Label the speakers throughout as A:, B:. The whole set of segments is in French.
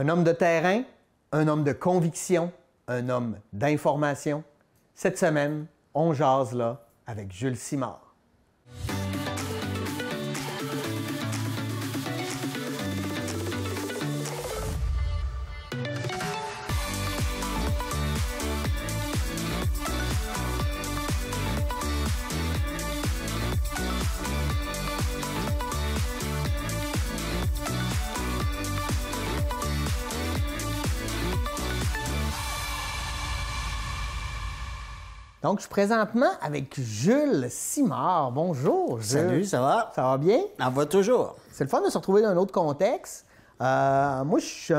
A: Un homme de terrain, un homme de conviction, un homme d'information. Cette semaine, on jase là avec Jules Simard. Donc, je suis présentement avec Jules Simard. Bonjour, Jules.
B: Salut, ça va?
A: Ça va bien?
B: Ça va toujours.
A: C'est le fun de se retrouver dans un autre contexte. Moi, je suis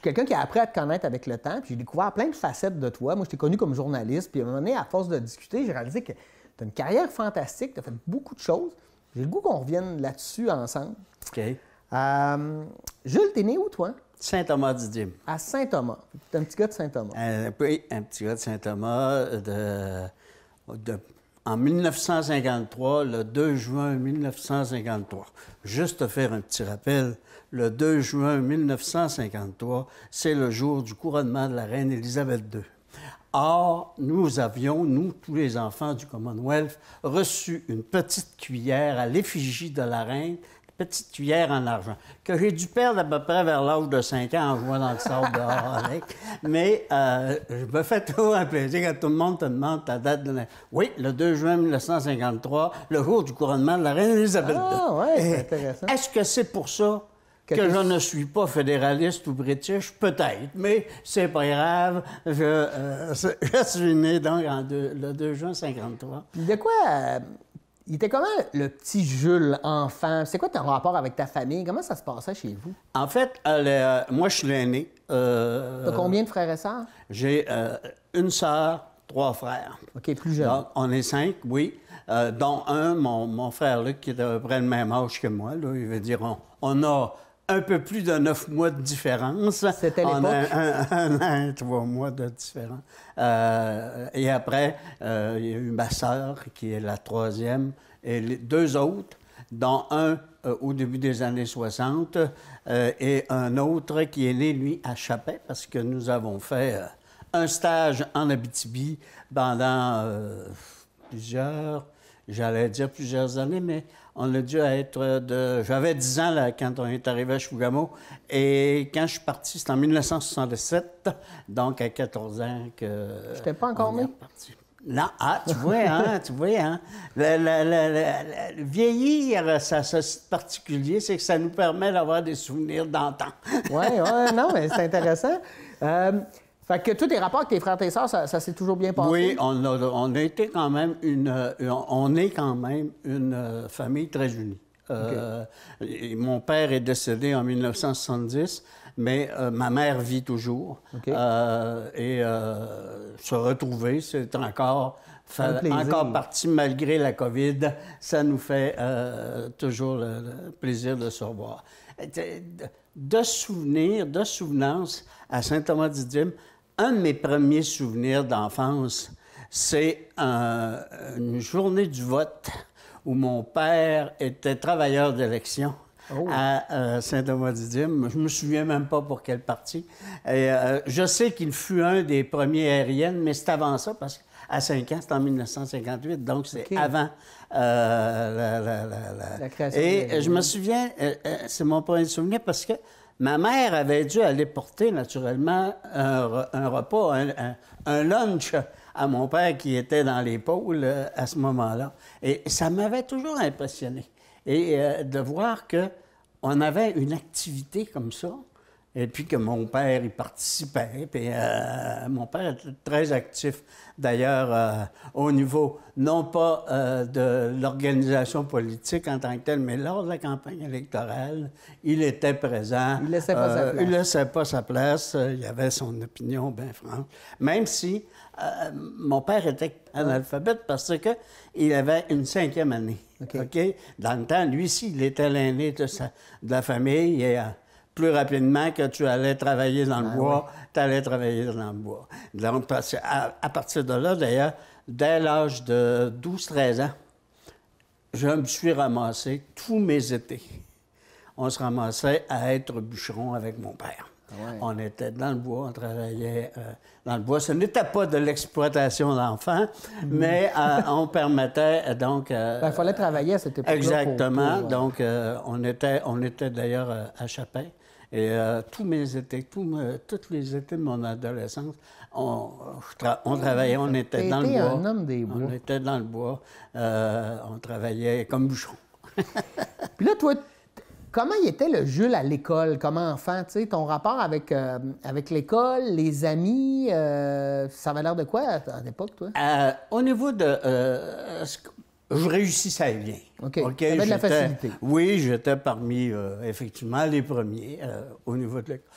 A: quelqu'un qui a appris à te connaître avec le temps, puis j'ai découvert plein de facettes de toi. Moi, je t'ai connu comme journaliste, puis à un moment donné, à force de discuter, j'ai réalisé que tu as une carrière fantastique, tu as fait beaucoup de choses. J'ai le goût qu'on revienne là-dessus ensemble.
B: OK.
A: Jules, t'es né où, toi?
B: Saint-Thomas-du-Dîme.
A: À Saint-Thomas. T'es un petit gars de Saint-Thomas.
B: Oui, un petit gars de Saint-Thomas en 1953, le 2 juin 1953. Juste te faire un petit rappel, le 2 juin 1953, c'est le jour du couronnement de la reine Élisabeth II. Or, nous avions, nous, tous les enfants du Commonwealth, reçu une petite cuillère à l'effigie de la reine, petite cuillère en argent, que j'ai dû perdre à peu près vers l'âge de 5 ans en jouant dans le sable dehors avec. Mais je me fais toujours un plaisir quand tout le monde te demande ta date de naissance. Oui, le 2 juin 1953, le jour du couronnement de la reine Élisabeth II.
A: Ah, oui, c'est intéressant.
B: Est-ce que c'est pour ça que je ne suis pas fédéraliste ou british? Peut-être, mais c'est pas grave. Je suis né donc le 2 juin 1953.
A: Puis de quoi... il était comment le petit Jules, enfant? C'est quoi ton rapport avec ta famille? Comment ça se passait chez vous?
B: En fait, moi, je suis l'aîné.
A: T'as combien de frères et sœurs?
B: J'ai une sœur, 3 frères.
A: OK, plus jeune.
B: Donc, on est 5, oui. Dont un, mon frère Luc, qui est à peu près le même âge que moi. Là, il veut dire, on a un peu plus de 9 mois de différence.
A: C'était l'époque.
B: On a un an et 3 mois de différence. Et après, il y a eu ma sœur, qui est la 3e, et les 2 autres, dont un au début des années 60, et un autre qui est né, lui, à Chapet, parce que nous avons fait un stage en Abitibi pendant plusieurs années, mais on a dû être J'avais 10 ans là, quand on est arrivé à Chibougamau, et quand je suis parti, c'était en 1967, donc à 14 ans que...
A: Je t'ai pas encore né?
B: Non, tu vois, hein? Le vieillir, ça c'est particulier, c'est que ça nous permet d'avoir des souvenirs d'antan.
A: Oui, non, mais c'est intéressant. Fait que tous tes rapports avec tes frères et tes sœurs, ça s'est toujours bien passé?
B: Oui, on a été quand même on est quand même une famille très unie. Okay. Mon père est décédé en 1970, mais ma mère vit toujours. Okay. Se retrouver, c'est encore parti malgré la COVID. Ça nous fait toujours le plaisir de se revoir. De souvenance à Saint-Thomas-du-Dîme, un de mes premiers souvenirs d'enfance, c'est une journée du vote où mon père était travailleur d'élection à Saint-Thomas-du-Dîme. Je me souviens même pas pour quel parti. Et, je sais qu'il fut un des premiers aériennes, mais c'est avant ça, parce qu'à 5 ans, c'est en 1958, donc c'est avant
A: la création.
B: Et je me souviens, c'est mon premier souvenir, parce que ma mère avait dû aller porter, naturellement, un repas, un lunch à mon père qui était dans les pôles à ce moment-là. Et ça m'avait toujours impressionné. Et de voir qu'on avait une activité comme ça, et puis que mon père y participait. Puis mon père était très actif, d'ailleurs, au niveau, non pas de l'organisation politique en tant que telle, mais lors de la campagne électorale, il était présent.
A: Il laissait pas sa place.
B: Il laissait pas sa place. Il avait son opinion bien franche. Même si mon père était analphabète parce qu'il avait une 5e année. Okay? Dans le temps, lui, il était l'aîné de la famille. Et, plus rapidement que tu allais travailler dans le bois, tu allais travailler dans le bois. Donc, à partir de là, d'ailleurs, dès l'âge de 12-13 ans, je me suis ramassé tous mes étés. On se ramassait à être bûcheron avec mon père.
A: Ouais.
B: On était dans le bois, on travaillait dans le bois. Ce n'était pas de l'exploitation d'enfants, mais on permettait donc...
A: Il fallait travailler à cette époque-là.
B: Exactement. Donc, on était d'ailleurs à Chapin. Et tous mes étés, tous les étés de mon adolescence, on travaillait, on était dans le bois.
A: Un homme des bois.
B: On était dans le bois. On travaillait comme bouchon.
A: Puis là, toi, comment il était le Jules à l'école, comme enfant? Tu sais, ton rapport avec l'école, les amis, ça avait l'air de quoi à l'époque, toi?
B: Au niveau de... je réussissais bien.
A: OK. Tu avais de la facilité.
B: Oui, j'étais parmi, effectivement, les premiers au niveau de l'école.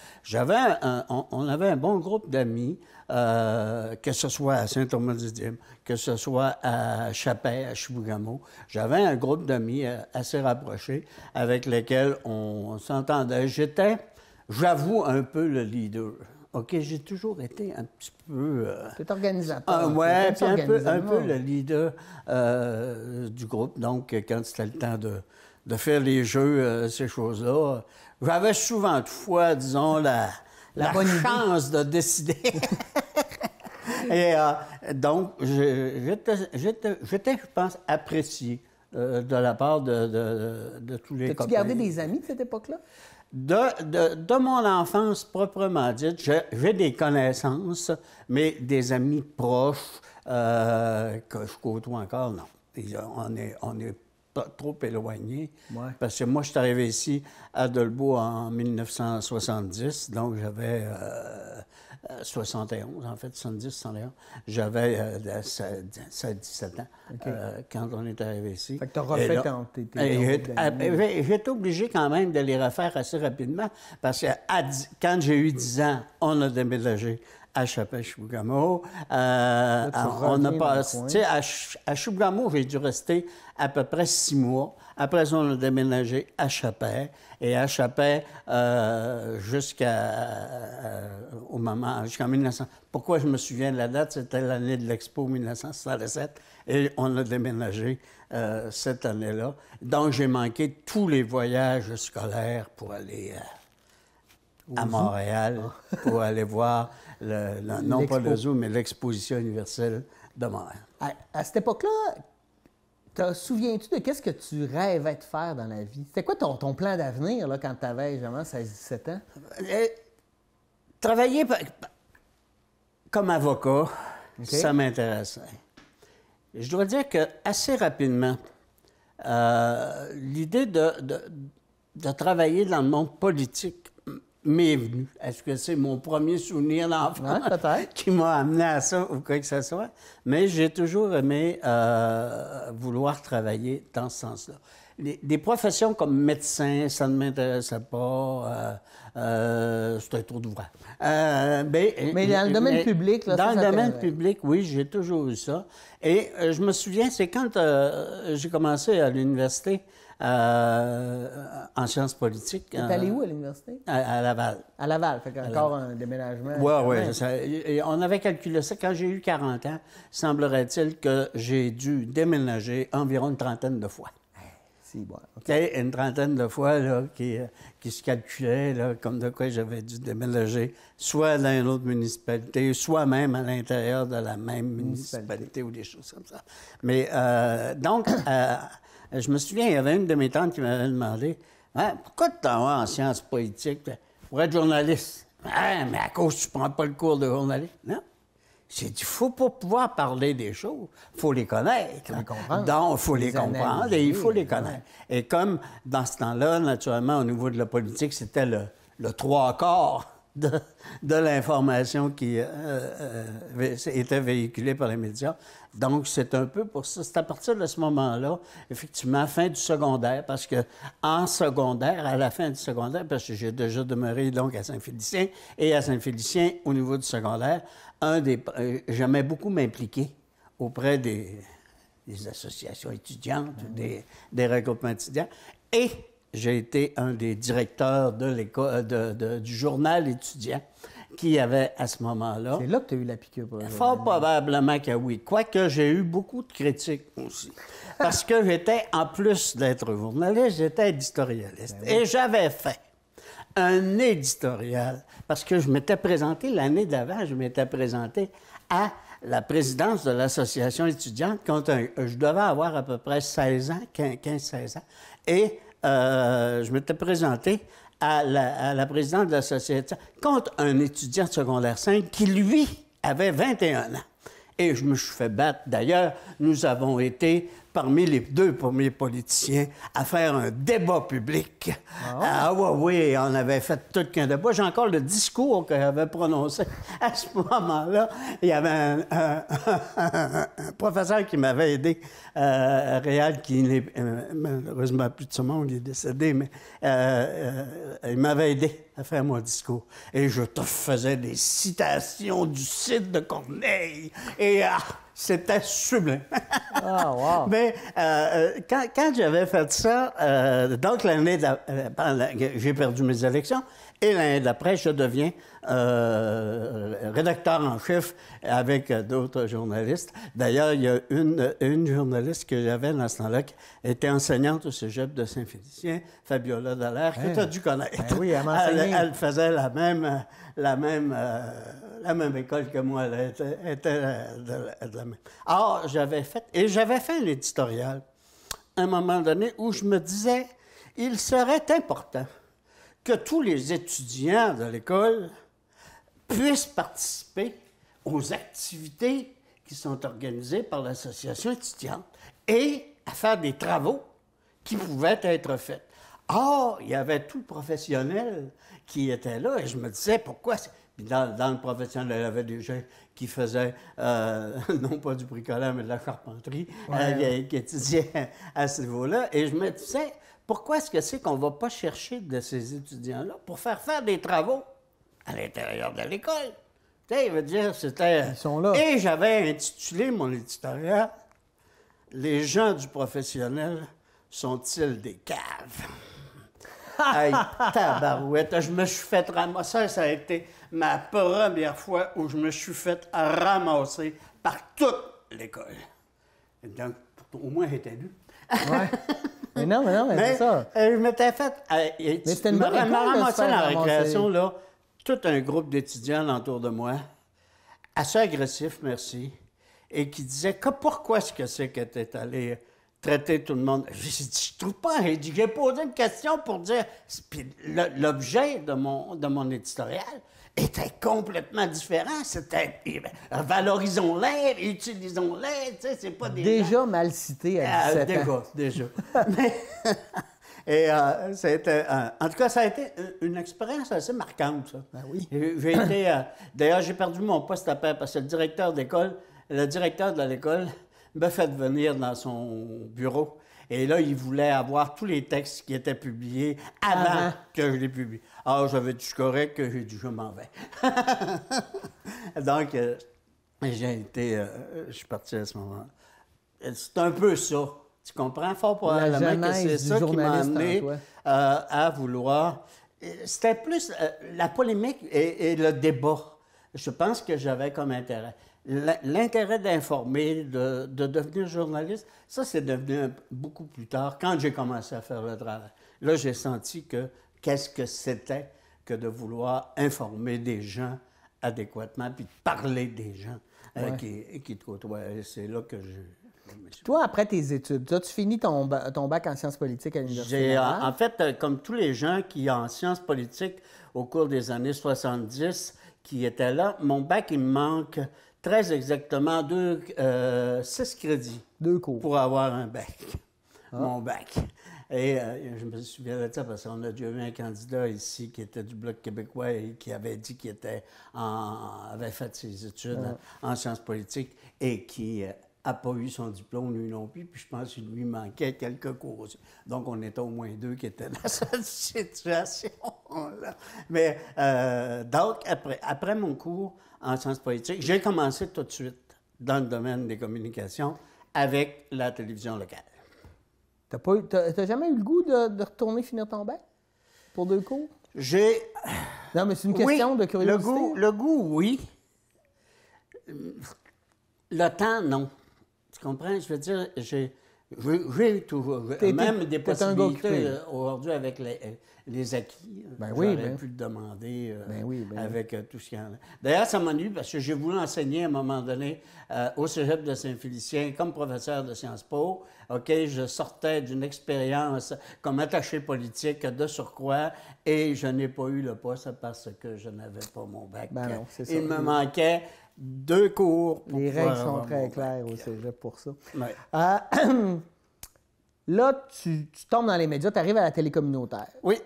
B: On avait un bon groupe d'amis, que ce soit à Saint-Thomas-du-Dîme, que ce soit à Chapin, à Chibougamau. J'avais un groupe d'amis assez rapprochés avec lesquels on s'entendait. J'étais, j'avoue, un peu le leader. OK, j'ai toujours été un petit peu...
A: T'es organisateur.
B: Oui, puis un peu le leader du groupe. Donc, quand c'était le temps de faire les jeux, ces choses-là, j'avais souvent de fois, disons, la chance de décider. Et donc, j'étais, je pense, apprécié de la part de tous les copains.
A: As-tu gardé des amis de cette époque-là?
B: De mon enfance proprement dite, j'ai des connaissances, mais des amis proches que je côtoie encore, non. On est pas trop éloignés.
A: Ouais.
B: Parce que moi, je suis arrivé ici à Dolbeau en 1970, donc j'avais 71, en fait, 70, 71. J'avais 17 ans quand on est arrivé ici.
A: Fait que tu as refait quand tu étais...
B: J'étais obligé quand même de les refaire assez rapidement parce que quand j'ai eu 10 ans, on a déménagé à Chapin-Chibougamau. On a passé... Tu sais, à Chibougamau, j'ai dû rester à peu près 6 mois. Après ça, on a déménagé à Chapin. Et à Chapin, jusqu'au moment... Jusqu'en 1900... Pourquoi je me souviens de la date? C'était l'année de l'Expo 1967. Et on a déménagé cette année-là. Donc, j'ai manqué tous les voyages scolaires pour aller à Montréal, pour aller voir, non pas le zoo, mais l'Exposition universelle de Montréal.
A: À cette époque-là, te souviens-tu de qu'est-ce que tu rêvais de faire dans la vie? C'était quoi ton plan d'avenir là, quand tu avais, justement, 16-17 ans?
B: Travailler comme avocat, ça m'intéressait. Je dois dire que assez rapidement, l'idée de travailler dans le monde politique m'est venue. Est-ce que c'est mon premier souvenir d'enfant qui m'a amené à ça ou quoi que ce soit? Mais j'ai toujours aimé vouloir travailler dans ce sens-là. Des professions comme médecin, ça ne m'intéressait pas. C'était trop d'ouvrage. Mais
A: dans le domaine public, là,
B: dans le domaine public, oui, j'ai toujours eu ça. Et je me souviens, c'est quand j'ai commencé à l'université en sciences politiques.
A: Tu es allé où à l'université?
B: À Laval.
A: À Laval, fait qu'encore un déménagement.
B: Oui, oui. On avait calculé ça. Quand j'ai eu 40 ans, semblerait-il que j'ai dû déménager environ une trentaine de fois.
A: Si, bon,
B: une trentaine de fois là, qui se calculait là, comme de quoi j'avais dû déménager, soit dans une autre municipalité, soit même à l'intérieur de la même municipalité ou des choses comme ça. Mais donc, je me souviens, il y avait une de mes tantes qui m'avait demandé pourquoi tu t'en vas en sciences politiques pour être journaliste? Mais à cause tu ne prends pas le cours de journaliste. Non. J'ai dit, il faut pas pouvoir parler des choses, il faut les connaître.
A: Il faut les comprendre.
B: Donc, il faut les comprendre et il faut les connaître. Et comme dans ce temps-là, naturellement, au niveau de la politique, c'était le trois quarts de l'information qui était véhiculée par les médias. Donc, c'est un peu pour ça. C'est à partir de ce moment-là, effectivement, fin du secondaire, parce que en secondaire, à la fin du secondaire, parce que j'ai déjà demeuré donc à Saint-Félicien, et à Saint-Félicien, au niveau du secondaire, j'aimais beaucoup m'impliquer auprès des associations étudiantes, des regroupements étudiants, et j'ai été un des directeurs de l'école, du journal étudiant qui avait à ce moment-là.
A: C'est là que tu as eu la piqûre.
B: Fort probablement que oui. Quoique j'ai eu beaucoup de critiques aussi. Parce que j'étais, en plus d'être journaliste, j'étais éditorialiste. Et j'avais fait un éditorial, parce que je m'étais présenté, l'année d'avant, je m'étais présenté à la présidence de l'association étudiante quand je devais avoir à peu près 16 ans, 15-16 ans, et je m'étais présenté à la présidence de l'association contre un étudiant de secondaire 5 qui, lui, avait 21 ans. Et je me suis fait battre. D'ailleurs, nous avons été parmi les 2 premiers politiciens à faire un débat public. Ah oui, on avait fait tout qu'un débat. J'ai encore le discours qu'il avait prononcé à ce moment-là. Il y avait un professeur qui m'avait aidé, Réal, qui n'est malheureusement plus de ce monde, il est décédé, mais il m'avait aidé à faire mon discours. Et je te faisais des citations du Cid de Corneille. Et c'était sublime.
A: Ah, wow.
B: Mais quand j'avais fait ça, donc l'année j'ai perdu mes élections, et l'année d'après, je deviens rédacteur en chef avec d'autres journalistes. D'ailleurs, il y a une journaliste que j'avais dans ce temps-là qui était enseignante au cégep de Saint-Félicien, Fabiola Dallaire, que tu as dû connaître.
A: Ben oui, elle m'enseignait.
B: Elle faisait la même école que moi. Elle était de la même. Alors, j'avais fait un éditorial à un moment donné où je me disais, il serait important que tous les étudiants de l'école puissent participer aux activités qui sont organisées par l'association étudiante et à faire des travaux qui pouvaient être faits. Or, il y avait tout le professionnel qui était là et je me disais, pourquoi... Puis dans le professionnel, il y avait des gens qui faisaient, non pas du bricolage, mais de la charpenterie, qui étudiaient à ce niveau-là. Et je me disais, pourquoi est-ce que c'est qu'on ne va pas chercher de ces étudiants-là pour faire des travaux à l'intérieur de l'école? Tu sais, il veut dire, c'était...
A: Ils sont là.
B: Et j'avais intitulé mon éditorial « Les gens du professionnel sont-ils des caves? » Hey, tabarouette, je me suis fait ramasser. Ça a été ma première fois où je me suis fait ramasser par toute l'école. Donc, au moins, j'étais lu.
A: Ouais. Mais non, mais c'est ça.
B: Je m'étais fait...
A: mais c'était une bonne école
B: ramassé dans la
A: ramasser.
B: récréation, là, tout un groupe d'étudiants autour de moi, assez agressifs, merci, et qui disaient que pourquoi est-ce que c'est que tu es allé traiter tout le monde. J'ai dit, je trouve pas. J'ai posé une question pour dire. Puis l'objet de mon éditorial était complètement différent. C'était valorisons-les, utilisons-les. Tu sais, c'est pas des.
A: Déjà mal cité à 17 ans.
B: Déjà. Mais, et c'était. En tout cas, ça a été une expérience assez marquante, ça.
A: Ben oui.
B: J'ai été. D'ailleurs, j'ai perdu mon poste après parce que le directeur de l'école m'a fait venir dans son bureau. Et là, il voulait avoir tous les textes qui étaient publiés avant que je les publie. Alors, j'avais dit, je suis correct, j'ai dit, je m'en vais. Donc, je suis parti à ce moment-là. C'est un peu ça. Tu comprends? Fort probablement que c'est ça qui m'a amené à vouloir... C'était plus la polémique et le débat. Je pense que j'avais comme intérêt. L'intérêt d'informer, de devenir journaliste, ça, c'est devenu beaucoup plus tard, quand j'ai commencé à faire le travail. Là, j'ai senti qu'est-ce que c'était que de vouloir informer des gens adéquatement, puis de parler des gens qui te côtoient. C'est là que
A: Toi, après tes études, tu finis ton bac en sciences politiques à l'Université Laval.
B: En fait, comme tous les gens qui, en sciences politiques, au cours des années 70, qui étaient là, mon bac, il me manque... Très exactement 6 crédits.
A: 2 cours.
B: Pour avoir un bac. Mon bac. Et je me souviens de ça parce qu'on a déjà eu un candidat ici qui était du Bloc québécois et qui avait dit qu'il avait fait ses études en sciences politiques et qui n'a pas eu son diplôme, lui non plus. Puis je pense qu'il lui manquait quelques cours aussi. Donc, on était au moins 2 qui étaient dans cette situation-là. Mais donc, après mon cours en sciences politiques, j'ai commencé tout de suite dans le domaine des communications avec la télévision locale.
A: T'as jamais eu le goût de retourner finir ton bac pour 2 cours?
B: Non,
A: mais c'est une question de curiosité.
B: Le goût, oui. Le temps, non. Tu comprends? Je veux dire, J'ai toujours, même des possibilités aujourd'hui avec les acquis. J'aurais pu le demander avec tout ce qu'il y en a. D'ailleurs, ça m'ennuie parce que j'ai voulu enseigner à un moment donné au Cégep de Saint-Félicien comme professeur de Sciences Po. OK, je sortais d'une expérience comme attaché politique de surcroît et je n'ai pas eu le poste parce que je n'avais pas mon bac.
A: Non, c'est ça.
B: Il me manquait 2 cours pour
A: les règles sont très claires au Cégep pour ça.
B: Ouais.
A: Là, tu tombes dans les médias, tu arrives à la télé communautaire.
B: Oui.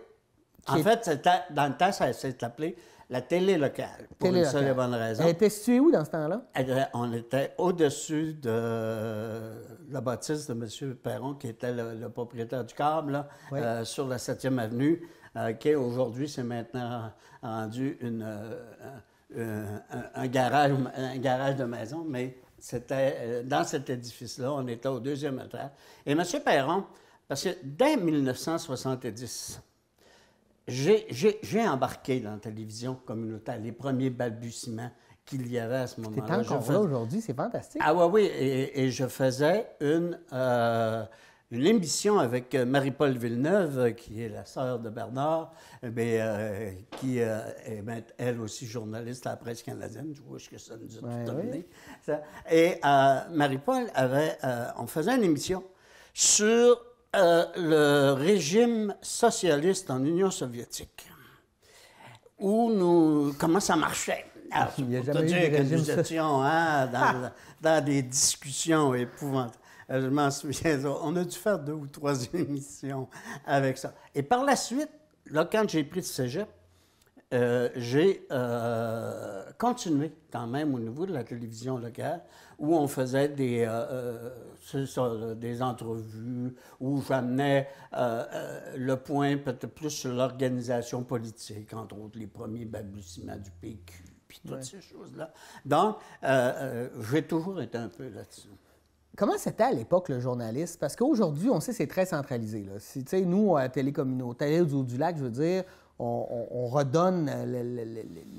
B: En fait, dans le temps, ça s'est appelé la télé locale, pour une seule et bonne raison.
A: Elle était située où dans ce temps-là?
B: On était au-dessus de la bâtisse de M. Perron, qui était le propriétaire du câble, là, sur la 7e avenue, qui aujourd'hui, c'est maintenant rendu un garage de maison, mais c'était dans cet édifice-là, on était au 2e étage. Et M. Perron, parce que dès 1970, j'ai embarqué dans la télévision communautaire, les premiers balbutiements qu'il y avait à ce moment-là.
A: T'es encore là aujourd'hui, c'est fantastique.
B: Ah oui, et je faisais une émission avec Marie-Paul Villeneuve, qui est la sœur de Bernard, qui est elle aussi journaliste à la Presse canadienne. Je vois que ça nous a tout amené. Et Marie-Paul on faisait une émission sur le régime socialiste en Union soviétique, comment ça marchait. Alors,
A: il n'y a
B: pour
A: jamais
B: te
A: eu
B: dire
A: de
B: que
A: régime
B: nous étions dans des discussions épouvantables. Je m'en souviens, on a dû faire 2 ou 3 émissions avec ça. Et par la suite, là, quand j'ai pris le cégep, j'ai continué quand même au niveau de la télévision locale, où on faisait des entrevues, où j'amenais le point peut-être plus sur l'organisation politique, entre autres les premiers balbutiements du PQ, puis toutes ces choses-là. Donc, j'ai toujours été un peu là-dessus.
A: Comment c'était à l'époque le journaliste? Parce qu'aujourd'hui, on sait que c'est très centralisé. Là. Nous, à Télé Communautaire du Lac, je veux dire, on redonne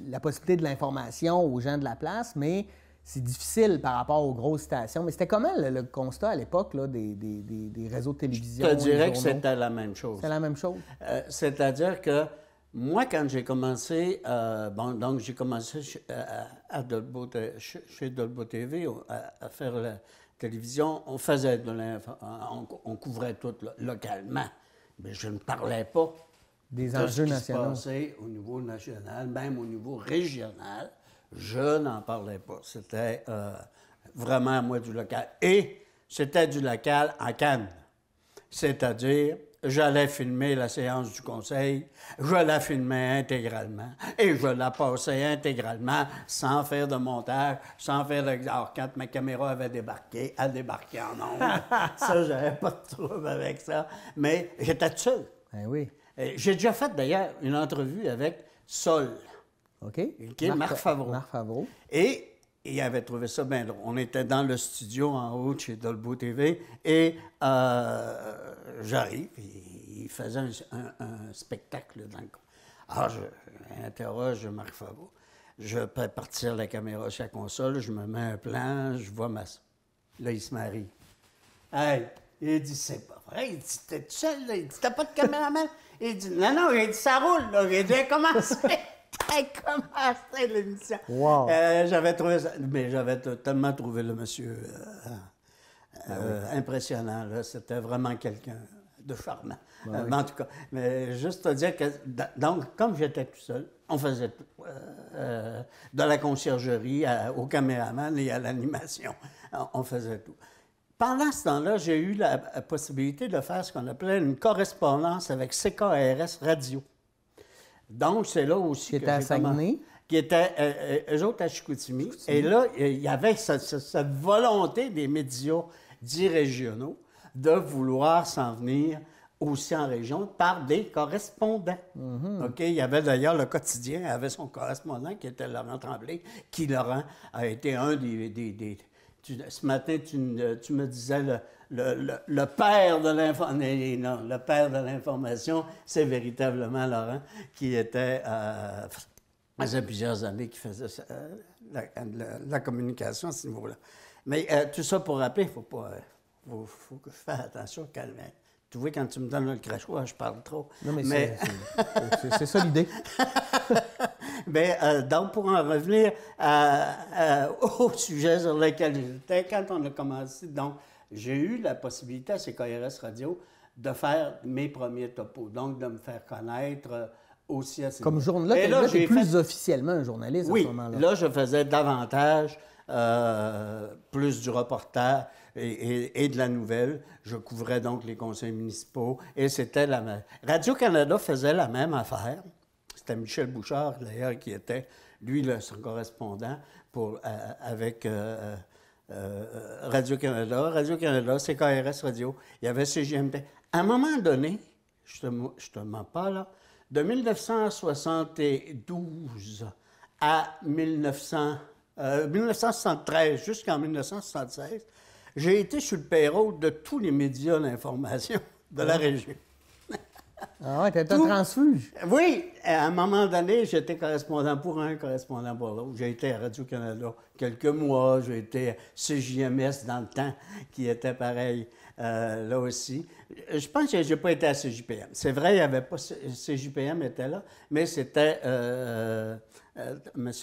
A: la possibilité de l'information aux gens de la place, mais c'est difficile par rapport aux grosses stations. Mais c'était comment le constat à l'époque là, des réseaux de télévision?
B: Je te dirais que c'était la même chose.
A: C'est la même chose?
B: C'est-à-dire que moi, quand j'ai commencé, donc j'ai commencé chez Dolbeau TV à faire la télévision, on faisait on couvrait tout localement, mais je ne parlais pas
A: des enjeux nationaux.
B: Ce qui se passait au niveau national, même au niveau régional, je n'en parlais pas. C'était vraiment à moi du local. Et c'était du local en canne. C'est-à-dire, j'allais filmer la séance du conseil, je la filmais intégralement et je la passais intégralement sans faire de montage, sans faire de... Alors, quand ma caméra avait débarqué, elle débarquait en ondes. Ça, j'avais pas de trouble avec ça. Mais j'étais tout seul.
A: Ben oui.
B: J'ai déjà fait d'ailleurs une entrevue avec Sol.
A: OK.
B: Qui est Marc Favreau.
A: Marc Favreau.
B: Et il avait trouvé ça bien drôle. On était dans le studio en haut chez Dolbeau TV et j'arrive, il faisait un spectacle dans le coin. Alors, j'interroge Marc Favreau. Je fais partir la caméra sur la console, je me mets un plan, je vois ma... Là, il se marie. Hey, il dit, c'est pas vrai. Il dit, t'es tout seul, là. Il dit, t'as pas de caméraman? Il dit, non, il dit, ça roule, là. Il dit, commencé l'émission.
A: Wow.
B: J'avais trouvé ça, mais j'avais tellement trouvé le monsieur impressionnant, là. C'était vraiment quelqu'un de charmant. En tout cas, mais juste te dire que, donc, comme j'étais tout seul, on faisait tout, de la conciergerie au caméraman et à l'animation. On faisait tout. Pendant ce temps-là, j'ai eu la possibilité de faire ce qu'on appelait une correspondance avec CKRS Radio. Donc, c'est là aussi
A: qui était à Saguenay.
B: Qui était, eux autres, à Chicoutimi. Et là, il y avait cette volonté des médias dits régionaux de vouloir s'en venir aussi en région par des correspondants. Mm-hmm. OK? Il y avait d'ailleurs le quotidien, avait son correspondant qui était Laurent Tremblay, qui, Laurent, a été un des ce matin, tu me disais le père de l'information. Non, le père de l'information, c'est véritablement Laurent, qui était, ça faisait plusieurs années qu'il faisait la communication à ce niveau-là. Mais tout ça pour rappeler, il ne faut que je fasse attention quand même. Tu vois, quand tu me donnes le crachoir, je parle trop.
A: Non, mais c'est ça l'idée.
B: Donc, pour en revenir au sujet sur lequel j'étais, quand on a commencé, donc, j'ai eu la possibilité à CKRS Radio de faire mes premiers topos, donc de me faire connaître aussi à ces...
A: Comme journaliste, là, tu es plus officiellement un journaliste à ce moment-là.
B: Oui, là, je faisais davantage, plus du reportage et de la nouvelle. Je couvrais donc les conseils municipaux et c'était la même. Radio-Canada faisait la même affaire. C'était Michel Bouchard, d'ailleurs, qui était, lui, son correspondant avec Radio-Canada. Radio-Canada, CKRS Radio, il y avait CGMT. À un moment donné, je te mens pas, là, de 1972 à 1973 jusqu'en 1976, j'ai été sur le payroll de tous les médias d'information de la région.
A: Ah ouais, t'étais un transfuge.
B: Oui, à un moment donné, j'étais correspondant pour un, correspondant pour l'autre. J'ai été à Radio-Canada quelques mois, j'ai été à CJMS dans le temps, qui était pareil là aussi. Je pense que je n'ai pas été à CJPM. C'est vrai, il n'y avait pas... CJPM était là, mais c'était M.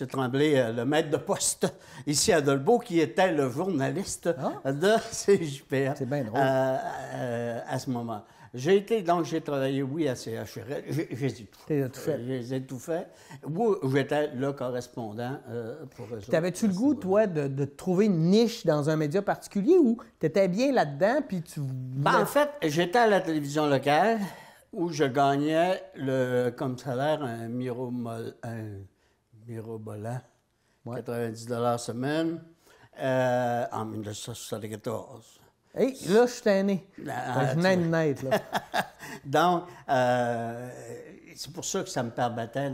B: Tremblay, le maître de poste ici à Dolbeau, qui était le journaliste de CJPM.
A: C'est bien drôle.
B: À ce moment. J'ai travaillé, oui, à CHRL. J'ai tout fait.
A: Tout fait.
B: J'ai tout fait. Où j'étais le correspondant pour eux.
A: T'avais-tu le goût, toi, de trouver une niche dans un média particulier ou t'étais bien là-dedans, puis tu...
B: En fait, j'étais à la télévision locale où je gagnais comme salaire un mirobolant, 90 $ semaine, en 1974.
A: Hé, là, je suis tanné. Je venais de naître, là.
B: Donc, c'est pour ça que ça me permettait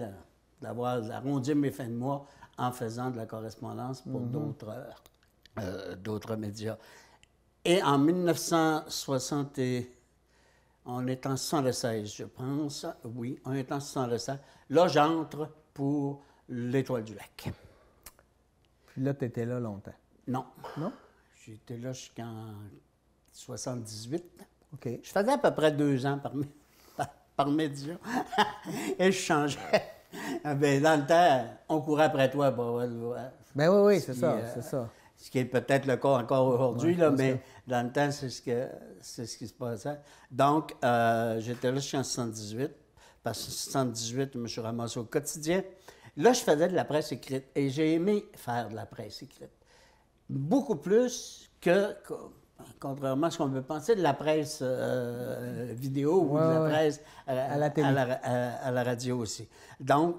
B: d'arrondir mes fins de mois en faisant de la correspondance pour d'autres médias. Et en 1960, on est en 76, je pense. Oui, on est en 76. Là, j'entre pour l'Étoile du Lac.
A: Puis là, tu étais là longtemps.
B: Non.
A: Non?
B: J'étais là jusqu'en 78.
A: OK.
B: Je faisais à peu près 2 ans par média. Et je changeais. Dans le temps, on courait après toi.
A: Ben oui, c'est ça, c'est ça.
B: Ce qui est peut-être le cas encore aujourd'hui, mais dans le temps, c'est ce qui se passait. Donc, j'étais là jusqu'en 78. Parce que en 78, je me suis ramassé au quotidien. Là, je faisais de la presse écrite. Et j'ai aimé faire de la presse écrite. Beaucoup plus que, contrairement à ce qu'on peut penser, de la presse vidéo ou de la presse
A: à la télé.
B: À la radio aussi. Donc,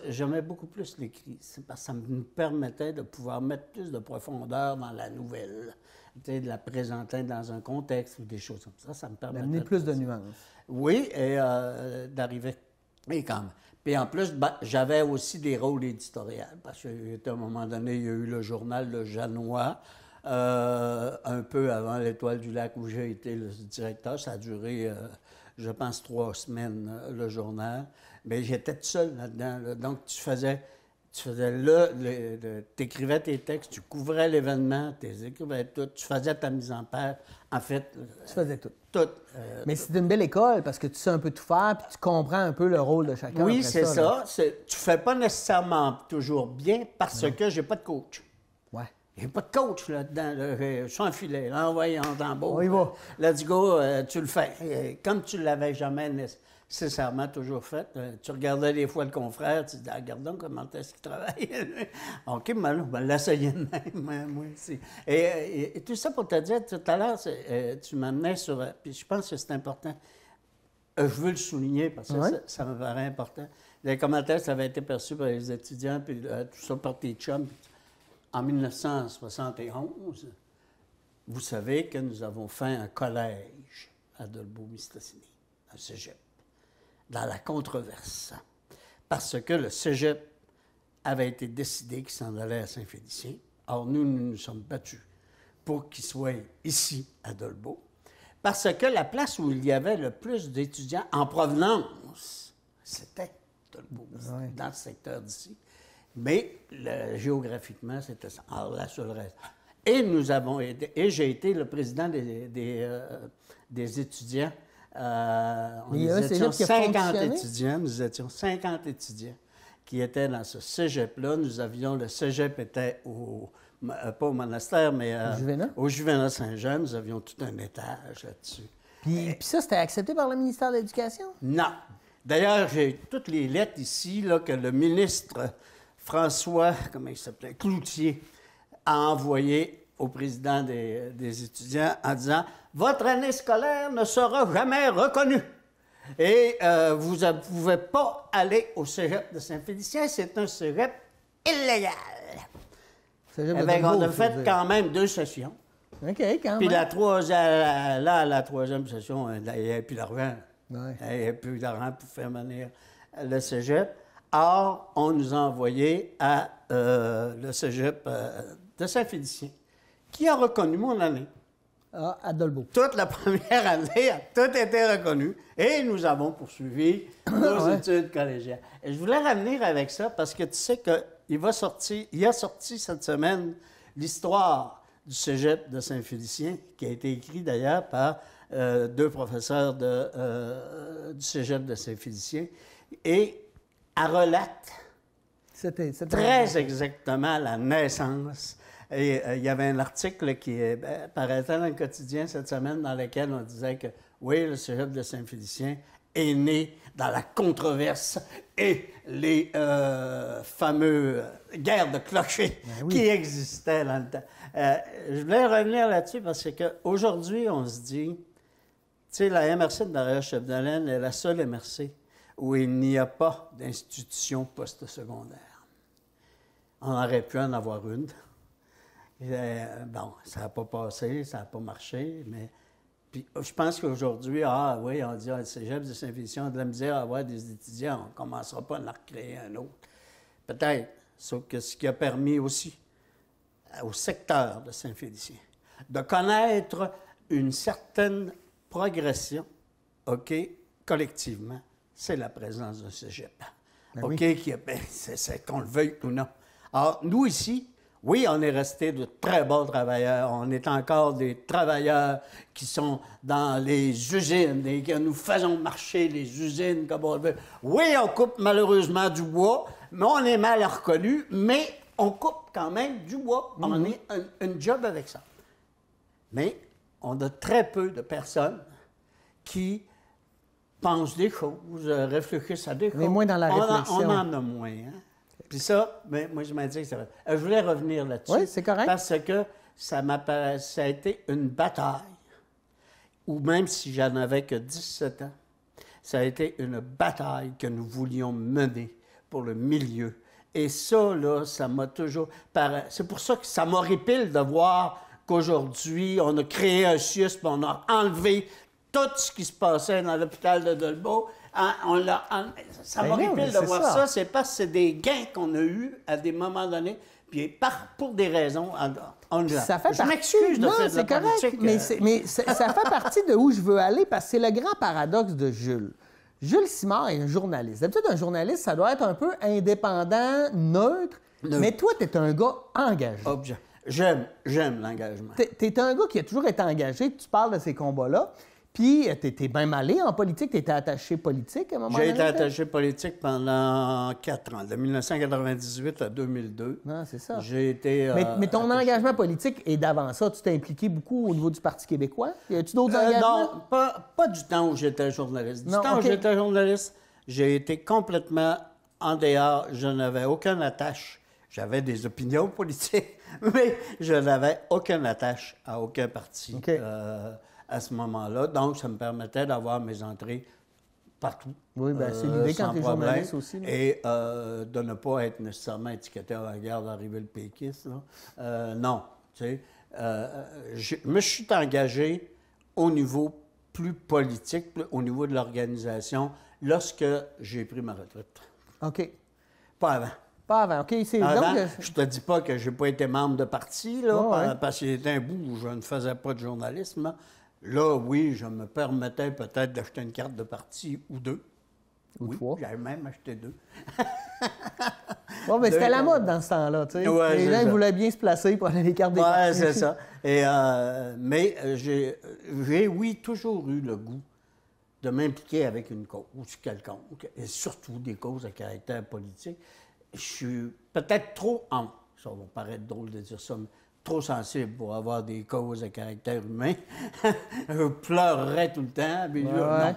B: j'aimais beaucoup plus l'écrit. C'est parce que ça me permettait de pouvoir mettre plus de profondeur dans la nouvelle. Tu sais, de la présenter dans un contexte ou des choses comme ça. Ça me permettait
A: d'amener plus de nuances.
B: Oui, et d'arriver. Et quand même. Puis en plus, j'avais aussi des rôles éditoriaux. Parce qu'à un moment donné, il y a eu le journal Le Janois, un peu avant l'Étoile du Lac où j'ai été le directeur. Ça a duré, je pense, 3 semaines, le journal. Mais j'étais tout seul là-dedans. Là. Donc, tu faisais t'écrivais tes textes, tu couvrais l'événement, tu écrivais tout, tu faisais ta mise en page. En fait...
A: Tu faisais tout.
B: Tout.
A: Mais c'est une belle école parce que tu sais un peu tout faire puis tu comprends un peu le rôle de chacun.
B: Oui, c'est ça. Tu fais pas nécessairement toujours bien parce que j'ai pas de coach.
A: Ouais.
B: J'ai pas de coach là-dedans. Là. Je suis en filet. Là, envoyé en tambour.
A: On y va.
B: Let's go, tu le fais. Comme tu l'avais jamais nécessairement toujours fait. Tu regardais des fois le confrère, tu dis, regardons comment est-ce qu'il travaille. OK, on va l'essayer de même, moi aussi. Et tout ça pour te dire, tout à l'heure, tu m'amenais sur... Puis je pense que c'est important. Je veux le souligner parce que ça me paraît important. Les commentaires, ça avait été perçu par les étudiants, puis tout ça par tes chums. En 1971, vous savez que nous avons fait un collège à Dolbeau-Mistassini, un cégep, dans la controverse. Parce que le cégep avait été décidé qu'il s'en allait à Saint-Félicien. Or, nous nous sommes battus pour qu'il soit ici, à Dolbeau. Parce que la place où il y avait le plus d'étudiants en provenance, c'était Dolbeau, dans ce secteur d'ici. Mais géographiquement, c'était ça. Alors, la seule raison. Et j'ai été le président des étudiants. Nous étions 50 étudiants. Nous étions 50 étudiants qui étaient dans ce cégep-là. Le cégep était pas au monastère, mais au Juvénat Saint-Jean. Nous avions tout un étage là-dessus.
A: Puis ça, c'était accepté par le ministère de l'Éducation?
B: Non. D'ailleurs, j'ai toutes les lettres ici là, que le ministre François, comment il s'appelait, Cloutier, a envoyé au président des étudiants en disant « Votre année scolaire ne sera jamais reconnue et vous ne pouvez pas aller au cégep de Saint-Félicien, c'est un cégep illégal. » On a fait quand même 2 sessions.
A: OK, quand
B: Puis
A: même.
B: la troisième session, il n'y avait plus d'argent.
A: Ouais.
B: Il n'y avait plus d'argent pour faire venir le cégep. Or, on nous a envoyés à le cégep de Saint-Félicien, qui a reconnu mon année.
A: Ah, à Dolbeau.
B: Toute la première année a tout été reconnu et nous avons poursuivi nos études collégiales. Et je voulais revenir avec ça parce que tu sais qu'il a sorti cette semaine l'histoire du cégep de Saint-Félicien, qui a été écrit d'ailleurs par 2 professeurs du cégep de Saint-Félicien, et elle relate très exactement la naissance. Et il y avait un article qui paraissait dans le quotidien cette semaine dans lequel on disait que, oui, le cégep de Saint-Félicien est né dans la controverse et les fameux guerres de clochers qui existaient dans le temps. Je voulais revenir là-dessus parce qu'aujourd'hui, on se dit, tu sais, la MRC de Barrière-Chapdelaine est la seule MRC où il n'y a pas d'institution post-secondaire. On aurait pu en avoir une. Bon, ça n'a pas passé, ça n'a pas marché, mais puis, je pense qu'aujourd'hui, on dit le cégep de Saint-Félicien, on a de la misère à avoir des étudiants, on ne commencera pas à en recréer un autre. Peut-être, sauf que ce qui a permis aussi au secteur de Saint-Félicien de connaître une certaine progression, OK, collectivement, c'est la présence d'un cégep. OK, c'est qu'on le veuille ou non. Alors, nous ici, oui, on est resté de très bons travailleurs. On est encore des travailleurs qui sont dans les usines et que nous faisons marcher les usines comme on veut. Oui, on coupe malheureusement du bois, mais on est mal reconnu, mais on coupe quand même du bois. On est un job avec ça. Mais on a très peu de personnes qui pensent des choses, réfléchissent à des choses.
A: Mais moins dans la réflexion.
B: On en a moins, hein? Puis ça, mais moi, je me dis que ça va. Je voulais revenir là-dessus.
A: Oui, c'est correct.
B: Parce que ça a été une bataille, ou même si j'en avais que 17 ans, ça a été une bataille que nous voulions mener pour le milieu. Et ça, là, ça m'a toujours... C'est pour ça que ça m'horripile de voir qu'aujourd'hui, on a créé un CIUS, puis on a enlevé tout ce qui se passait dans l'hôpital de Dolbeau. Ça m'horripile de voir ça. C'est parce que c'est des gains qu'on a eus à des moments donnés, puis pour des raisons... Je m'excuse de faire de la politique.
A: Mais ça fait partie de où je veux aller, parce que c'est le grand paradoxe de Jules. Jules Simard est un journaliste. D'habitude, un journaliste, ça doit être un peu indépendant, neutre. Mais toi, tu es un gars engagé.
B: J'aime l'engagement.
A: Tu es un gars qui a toujours été engagé, tu parles de ces combats-là. Puis, tu étais bien allé en politique, tu étais attaché politique à un moment donné?
B: J'ai été attaché politique pendant 4 ans, de 1998 à 2002.
A: Ah, c'est ça.
B: J'ai été...
A: mais ton engagement politique est d'avant ça. Tu t'es impliqué beaucoup au niveau du Parti québécois? Y a-tu d'autres engagements?
B: Non, pas du temps où j'étais journaliste. Du temps où j'étais journaliste, j'ai été complètement en dehors. Je n'avais aucune attache. J'avais des opinions politiques, mais je n'avais aucune attache à aucun parti. À ce moment-là. Donc, ça me permettait d'avoir mes entrées partout.
A: Oui, bien, c'est l'idée quand tu es journaliste aussi. Là.
B: Et de ne pas être nécessairement étiqueté à la guerre d'arriver le péquiste. Non, tu sais. Je me suis engagé au niveau plus politique, au niveau de l'organisation, lorsque j'ai pris ma retraite.
A: OK.
B: Pas avant.
A: Pas avant, OK.
B: Avant, je te dis pas que je n'ai pas été membre de parti, là, parce qu'il y a un bout où je ne faisais pas de journalisme. Là, oui, je me permettais peut-être d'acheter une carte de parti ou 2.
A: Ou
B: oui,
A: 3.
B: J'avais même acheté 2.
A: Bon, mais c'était la mode dans ce temps-là, tu sais.
B: Ouais,
A: les gens ils voulaient bien se placer pour aller les cartes des
B: Oui, c'est ça. Et, mais j'ai, oui, toujours eu le goût de m'impliquer avec une cause quelconque, et surtout des causes à caractère politique. Je suis peut-être trop, ça va paraître drôle de dire ça, mais trop sensible pour avoir des causes à caractère humain. Je pleurerais tout le temps, puis non.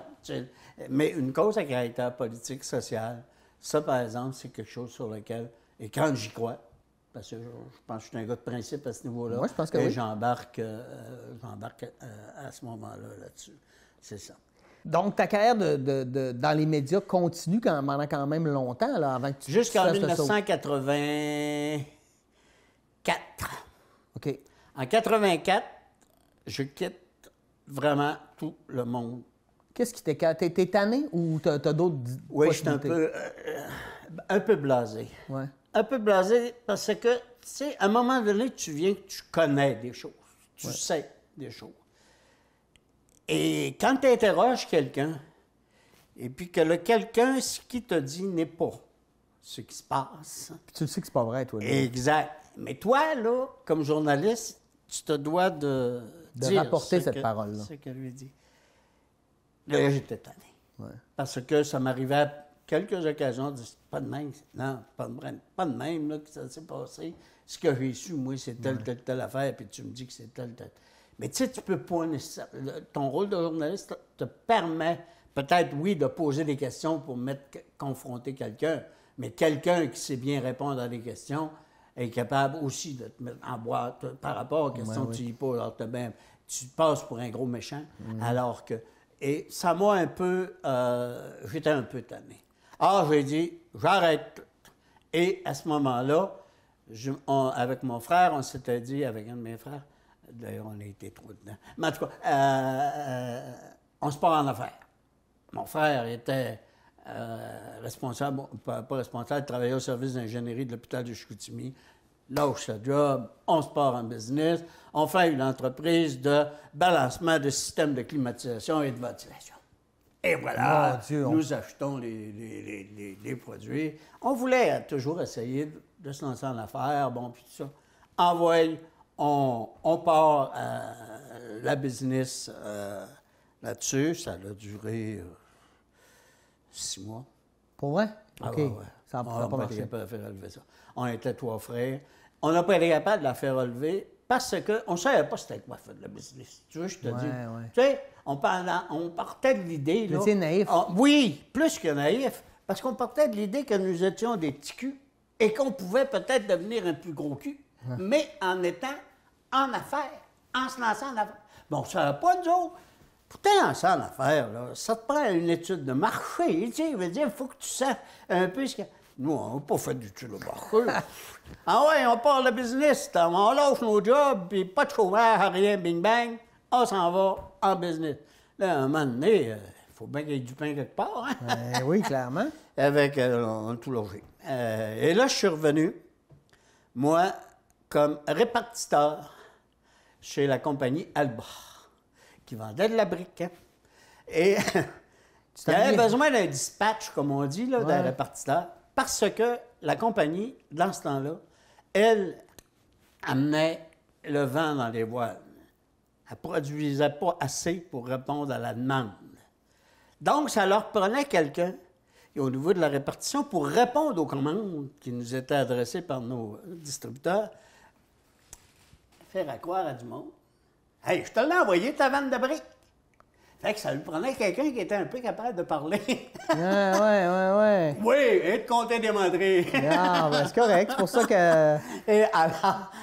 B: Mais une cause à caractère politique, social, ça, par exemple, c'est quelque chose sur lequel, et quand j'y crois, parce que je pense que je suis un gars de principe à ce niveau-là,
A: je pense que oui.
B: J'embarque à ce moment-là là-dessus. C'est ça.
A: Donc, ta carrière dans les médias continue pendant quand même longtemps, là, avant que tu
B: jusqu'en 1984.
A: OK.
B: En 84, je quitte vraiment tout le monde.
A: Qu'est-ce qui t'es tanné ou t'as d'autres
B: Oui, je suis un peu blasé.
A: Ouais.
B: Un peu blasé parce que, tu sais, à un moment donné, tu viens que tu connais des choses. Tu sais des choses. Et quand tu interroges quelqu'un, et puis que le quelqu'un, ce qu'il te dit n'est pas ce qui se passe.
A: Puis tu le sais que c'est pas vrai, toi. Là.
B: Exact. Mais toi, là, comme journaliste, tu te dois de dire
A: rapporter cette parole-là.
B: Ce qu'elle lui dit. Là, j'étais tanné.
A: Ouais.
B: Parce que ça m'arrivait à quelques occasions de dire, pas de même. Non, pas de même, là, que ça s'est passé. Ce que j'ai su, moi, c'est telle affaire, puis tu me dis que c'est telle. Mais tu sais, tu peux pas nécessairement. Ton rôle de journaliste te permet, peut-être, oui, de poser des questions pour confronter quelqu'un, mais quelqu'un qui sait bien répondre à des questions est capable aussi de te mettre en boîte par rapport aux questions que tu y poses. Alors, tu passes pour un gros méchant, alors que. Et ça m'a un peu. J'étais un peu tanné. Alors, j'ai dit, j'arrête tout. Et à ce moment-là, avec mon frère, on s'était dit, avec un de mes frères, d'ailleurs, on a été trop dedans. Mais en tout cas, on se part en affaires. Mon frère était responsable, pas responsable, il travaillait au service d'ingénierie de l'hôpital de Chicoutimi. Lâche sa job, on se part en business, on fait une entreprise de balancement de systèmes de climatisation et de ventilation. Et voilà, nous achetons les produits. On voulait toujours essayer de se lancer en affaires, bon, puis tout ça. Envoyé. On part à la business là-dessus. Ça a duré 6 mois.
A: Pour vrai?
B: OK.
A: Ouais. Ça n'a pas marché.
B: Pas faire relever ça. On était 3 frères. On n'a pas été capable de la faire relever parce qu'on ne savait pas c'était quoi faire de la business. Tu vois, je te dis.
A: Ouais.
B: Tu sais, on partait de l'idée.
A: Mais c'est naïf.
B: Oui, plus que naïf. Parce qu'on partait de l'idée que nous étions des petits culs et qu'on pouvait peut-être devenir un plus gros cul, mais en étant en affaires, en se lançant en affaires. Bon, ça va pas, nous autres. Pour te lancer en affaires, là, ça te prend une étude de marché. Tu sais, il faut que tu saches un peu ce que... Nous, on n'a pas fait d'étude de marché. Ah ouais, on part le business, on lâche nos jobs, puis pas de chômage, rien, bing bang, on s'en va en business. Là, à un moment donné, il faut bien qu'il y ait du pain quelque part. Hein?
A: Oui, clairement.
B: Avec, on a tout logé. Et là, je suis revenu, moi, comme répartiteur chez la compagnie Alba, qui vendait de la brique. Hein? Et il y avait besoin d'un dispatch, comme on dit, là, d'un répartiteur, parce que la compagnie, dans ce temps-là, elle amenait le vent dans les voiles. Elle ne produisait pas assez pour répondre à la demande. Donc, ça leur prenait quelqu'un au niveau de la répartition pour répondre aux commandes qui nous étaient adressées par nos distributeurs. Faire à croire à du monde. Hey, je te l'ai envoyé ta vente de briques. Fait que ça lui prenait quelqu'un qui était un peu capable de parler.
A: Ouais.
B: Oui, et de compter des menteries.
A: Ah, ben, c'est correct, c'est pour ça que...
B: Et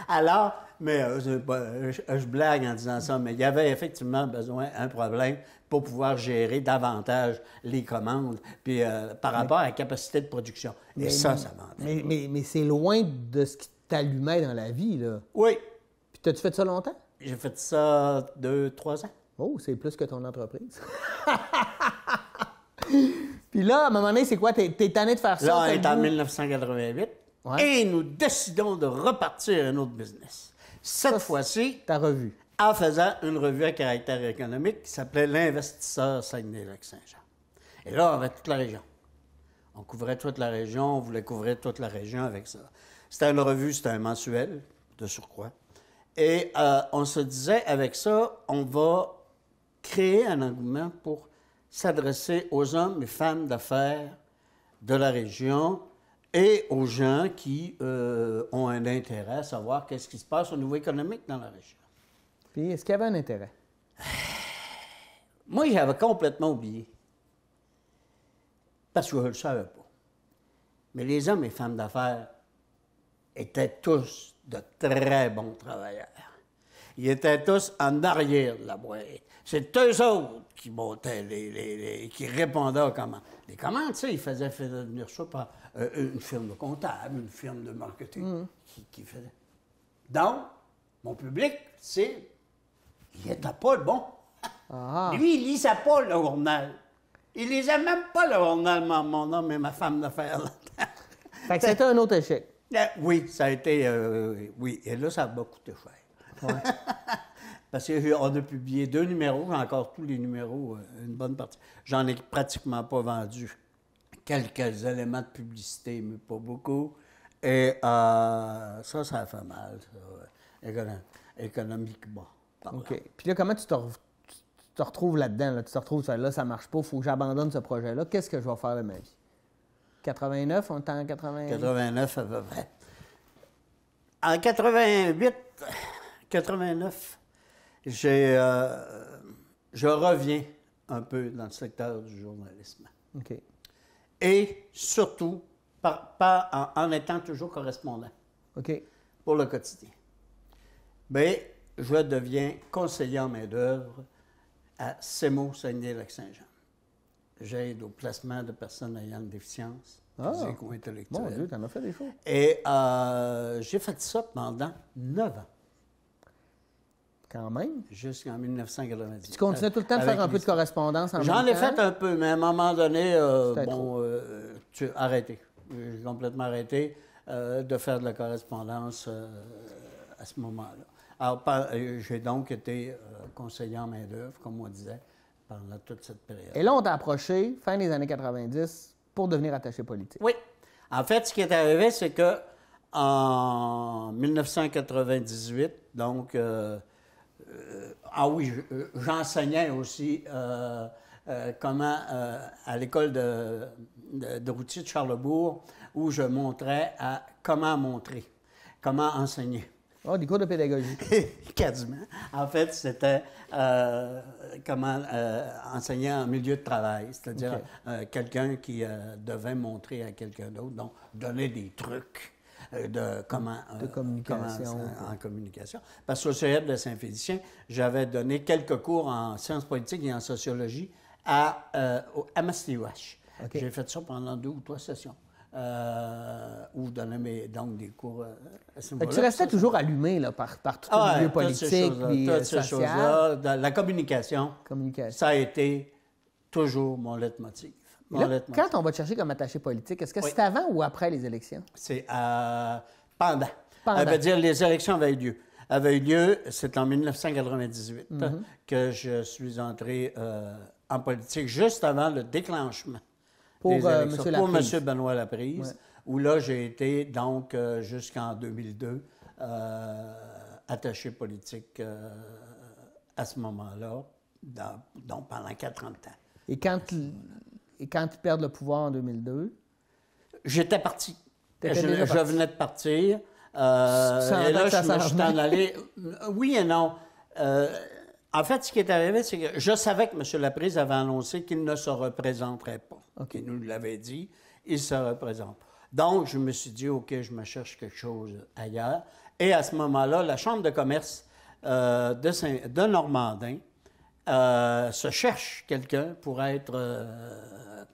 B: alors mais je blague en disant ça, mais il y avait effectivement un problème pour pouvoir gérer davantage les commandes, puis par rapport à la capacité de production. Et ça vendait.
A: Mais c'est loin de ce qui t'allumait dans la vie, là.
B: Oui.
A: Puis t'as-tu fait ça longtemps?
B: J'ai fait ça 2-3 ans.
A: Oh, c'est plus que ton entreprise. Puis là, à un moment donné, c'est quoi? T'es tanné de faire ça?
B: Là, on est en 1988 et nous décidons de repartir un autre business. Cette fois-ci,
A: ta revue.
B: En faisant une revue à caractère économique qui s'appelait L'Investisseur Saguenay-Lac-Saint-Jean. Et là, on avait toute la région. On couvrait toute la région, on voulait couvrir toute la région avec ça. C'était une revue, c'était un mensuel, de surcroît. Et on se disait, avec ça, on va créer un engouement pour s'adresser aux hommes et femmes d'affaires de la région et aux gens qui ont un intérêt à savoir qu'est-ce qui se passe au niveau économique dans la région.
A: Puis, est-ce qu'il y avait un intérêt?
B: Moi, j'avais complètement oublié. Parce que je ne le savais pas. Mais les hommes et femmes d'affaires étaient tous de très bons travailleurs. Ils étaient tous en arrière de la boîte. C'est eux autres qui montaient, qui répondaient aux commandes. Les commandes, tu sais, ils faisaient venir ça par une firme de comptable, une firme de marketing qui faisait. Donc, mon public, il n'était pas le bon.
A: Ah.
B: Lui, il ne lisait pas le journal. Il lisait même pas le journal, mon homme et ma femme d'affaires.
A: Fait que c'était un autre échec.
B: Oui, ça a été... oui, et là, ça m'a coûté cher. Ouais. Parce qu'on a publié 2 numéros, j'ai encore tous les numéros, une bonne partie. J'en ai pratiquement pas vendu. Quelques éléments de publicité, mais pas beaucoup. Et ça a fait mal, ça, économiquement.
A: OK. Puis là, comment tu te retrouves là-dedans? Là? Tu te retrouves, là, ça marche pas, il faut que j'abandonne ce projet-là. Qu'est-ce que je vais faire de ma vie? 89, on est en 89?
B: 89 à peu près. En 89, je reviens un peu dans le secteur du journalisme.
A: OK.
B: Et surtout, en étant toujours correspondant.
A: OK.
B: Pour le quotidien. Bien, je deviens conseiller en main-d'œuvre à CEMO Saguenay-Lac-Saint-Jean. J'aide au placement de personnes ayant une déficience physique ou intellectuelle.
A: Mon Dieu, t'en as fait des choses.
B: Et j'ai fait ça pendant 9 ans.
A: Quand même.
B: Jusqu'en 1990.
A: Tu continuais tout le temps de faire un peu de correspondance en même temps?
B: J'en ai fait un peu, mais à un moment donné, tu as arrêté. J'ai complètement arrêté de faire de la correspondance à ce moment-là. Alors, j'ai donc été conseiller en main-d'œuvre, comme on disait, pendant toute cette période.
A: Et là, on t'a approché, fin des années 90, pour devenir attaché politique.
B: Oui. En fait, ce qui est arrivé, c'est que en 1998, donc, j'enseignais aussi comment à l'école de routier de Charlesbourg, où je montrais comment montrer, comment enseigner.
A: Oh, des cours de pédagogie.
B: Quasiment. En fait, c'était comment enseigner en milieu de travail, c'est-à-dire quelqu'un qui devait montrer à quelqu'un d'autre, donc donner des trucs de comment...
A: de communication.
B: En communication. Parce qu'au Cégep de Saint-Félicien, j'avais donné quelques cours en sciences politiques et en sociologie à Masliouache. Okay. J'ai fait ça pendant 2 ou 3 sessions. Où donnais donc des cours à ce niveau-là.
A: Tu restais toujours allumé là, par tout le milieu politique,
B: toutes ces choses-là. La communication, ça a été toujours mon leitmotiv.
A: Quand on va te chercher comme attaché politique, est-ce que c'est avant ou après les élections?
B: C'est pendant. Ça veut dire les élections avaient eu lieu, c'est en 1998 que je suis entré en politique, juste avant le déclenchement. Pour M. Benoît Laprise, où là, j'ai été, donc, jusqu'en 2002, attaché politique à ce moment-là, donc pendant 40 ans.
A: Et quand ils perdent le pouvoir en 2002?
B: J'étais parti. Je venais de partir. Et là, je me suis en allé. Oui et non. En fait, ce qui est arrivé, c'est que je savais que M. Laprise avait annoncé qu'il ne se représenterait pas. Okay. Il nous l'avait dit, il ne se représente pas. Donc, je me suis dit, OK, je me cherche quelque chose ailleurs. Et à ce moment-là, la Chambre de commerce de Normandin se cherche quelqu'un pour être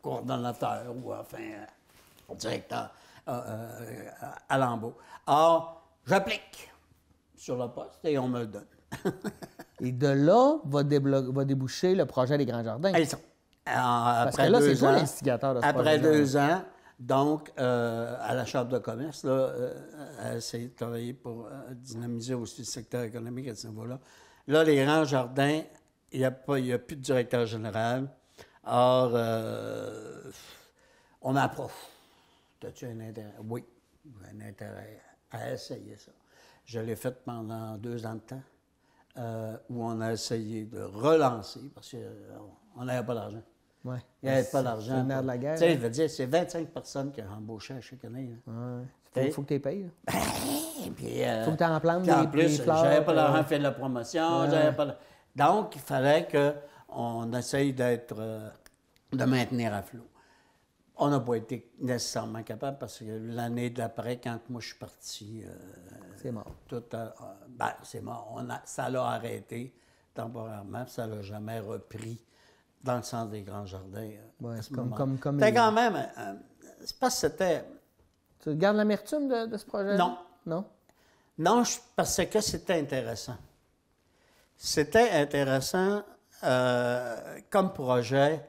B: coordonnateur ou enfin directeur à l'embauche. Or, j'applique sur le poste et on me le donne.
A: Et de là va déboucher le projet des Grands Jardins.
B: Parce
A: que là, c'est toi l'instigateur de ce projet.
B: Après 2 ans, donc, à la Chambre de commerce, là, elle essaie de travailler pour dynamiser aussi le secteur économique à ce niveau-là. Là, les Grands Jardins, il n'y a plus de directeur général. Or, On m'approche. As-tu un intérêt? Oui, j'ai un intérêt à essayer ça. Je l'ai fait pendant 2 ans de temps, où on a essayé de relancer, parce qu'on n'avait pas d'argent.
A: Ouais.
B: Il n'y avait pas d'argent.
A: C'est le nerf de la guerre.
B: Tu sais, je veux dire, c'est 25 personnes qui ont embauché à chaque année.
A: Il faut que tu les payes.
B: Il
A: faut que tu en plantes
B: en
A: des
B: plus,
A: fleurs.
B: j'avais pas l'argent fait de la promotion. Donc, il fallait qu'on essaye de maintenir à flot. On n'a pas été nécessairement capable parce que l'année d'après, quand moi je suis parti,
A: c'est mort.
B: C'est mort. Ça l'a arrêté temporairement, puis ça l'a jamais repris dans le centre des Grands Jardins.
A: C'est comme
B: c'était quand même... c'est parce que c'était...
A: Tu gardes l'amertume de ce projet?
B: Non.
A: Non?
B: Non, parce que c'était intéressant. C'était intéressant comme projet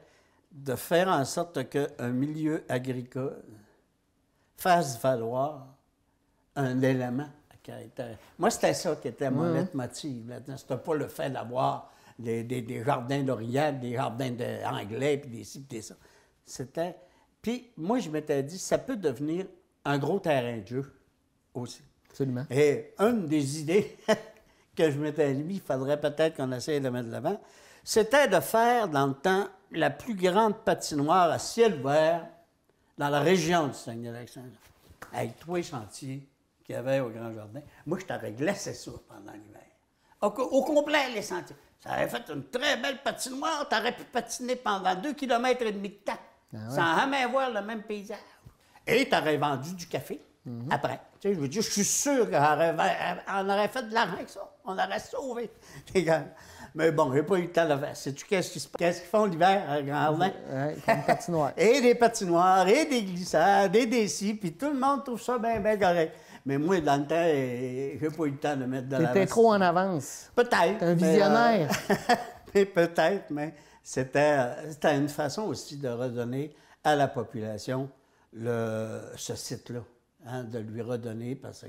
B: de faire en sorte qu'un milieu agricole fasse valoir un élément caractère. Moi, c'était ça qui était mon leitmotiv. C'était pas le fait d'avoir des jardins d'Oriente, des jardins anglais, puis des ci, puis des ça. C'était... Puis moi, je m'étais dit, ça peut devenir un gros terrain de jeu aussi.
A: Absolument.
B: Et une des idées que je m'étais dit, il faudrait peut-être qu'on essaye de mettre de l'avant, c'était de faire, dans le temps, la plus grande patinoire à ciel ouvert dans la région du Saguenay-Lac-Saint-Jean, avec 3 chantiers qu'il y avait au Grand Jardin. Moi, je t'aurais glacé ça pendant l'hiver. Au complet, les sentiers. Ça aurait fait une très belle patinoire. Tu aurais pu patiner pendant 2,5 km de temps, sans jamais voir le même paysage. Et tu aurais vendu du café après. Tu sais, je veux dire, je suis sûr qu'on aurait fait de l'argent avec ça. On aurait sauvé les gars. Mais bon, j'ai pas eu le temps de faire. Sais-tu qu'est-ce qu'ils font l'hiver à Grand Jardin?
A: Une patinoire.
B: Et des patinoires, et des glissades, et des scies, puis tout le monde trouve ça bien, bien correct. Mais moi, dans le temps, j'ai pas eu le temps de mettre de l'avance.
A: T'étais trop en avance.
B: Peut-être.
A: T'es un visionnaire.
B: Mais peut-être, mais c'était une façon aussi de redonner à la population ce site-là. Hein, de lui redonner parce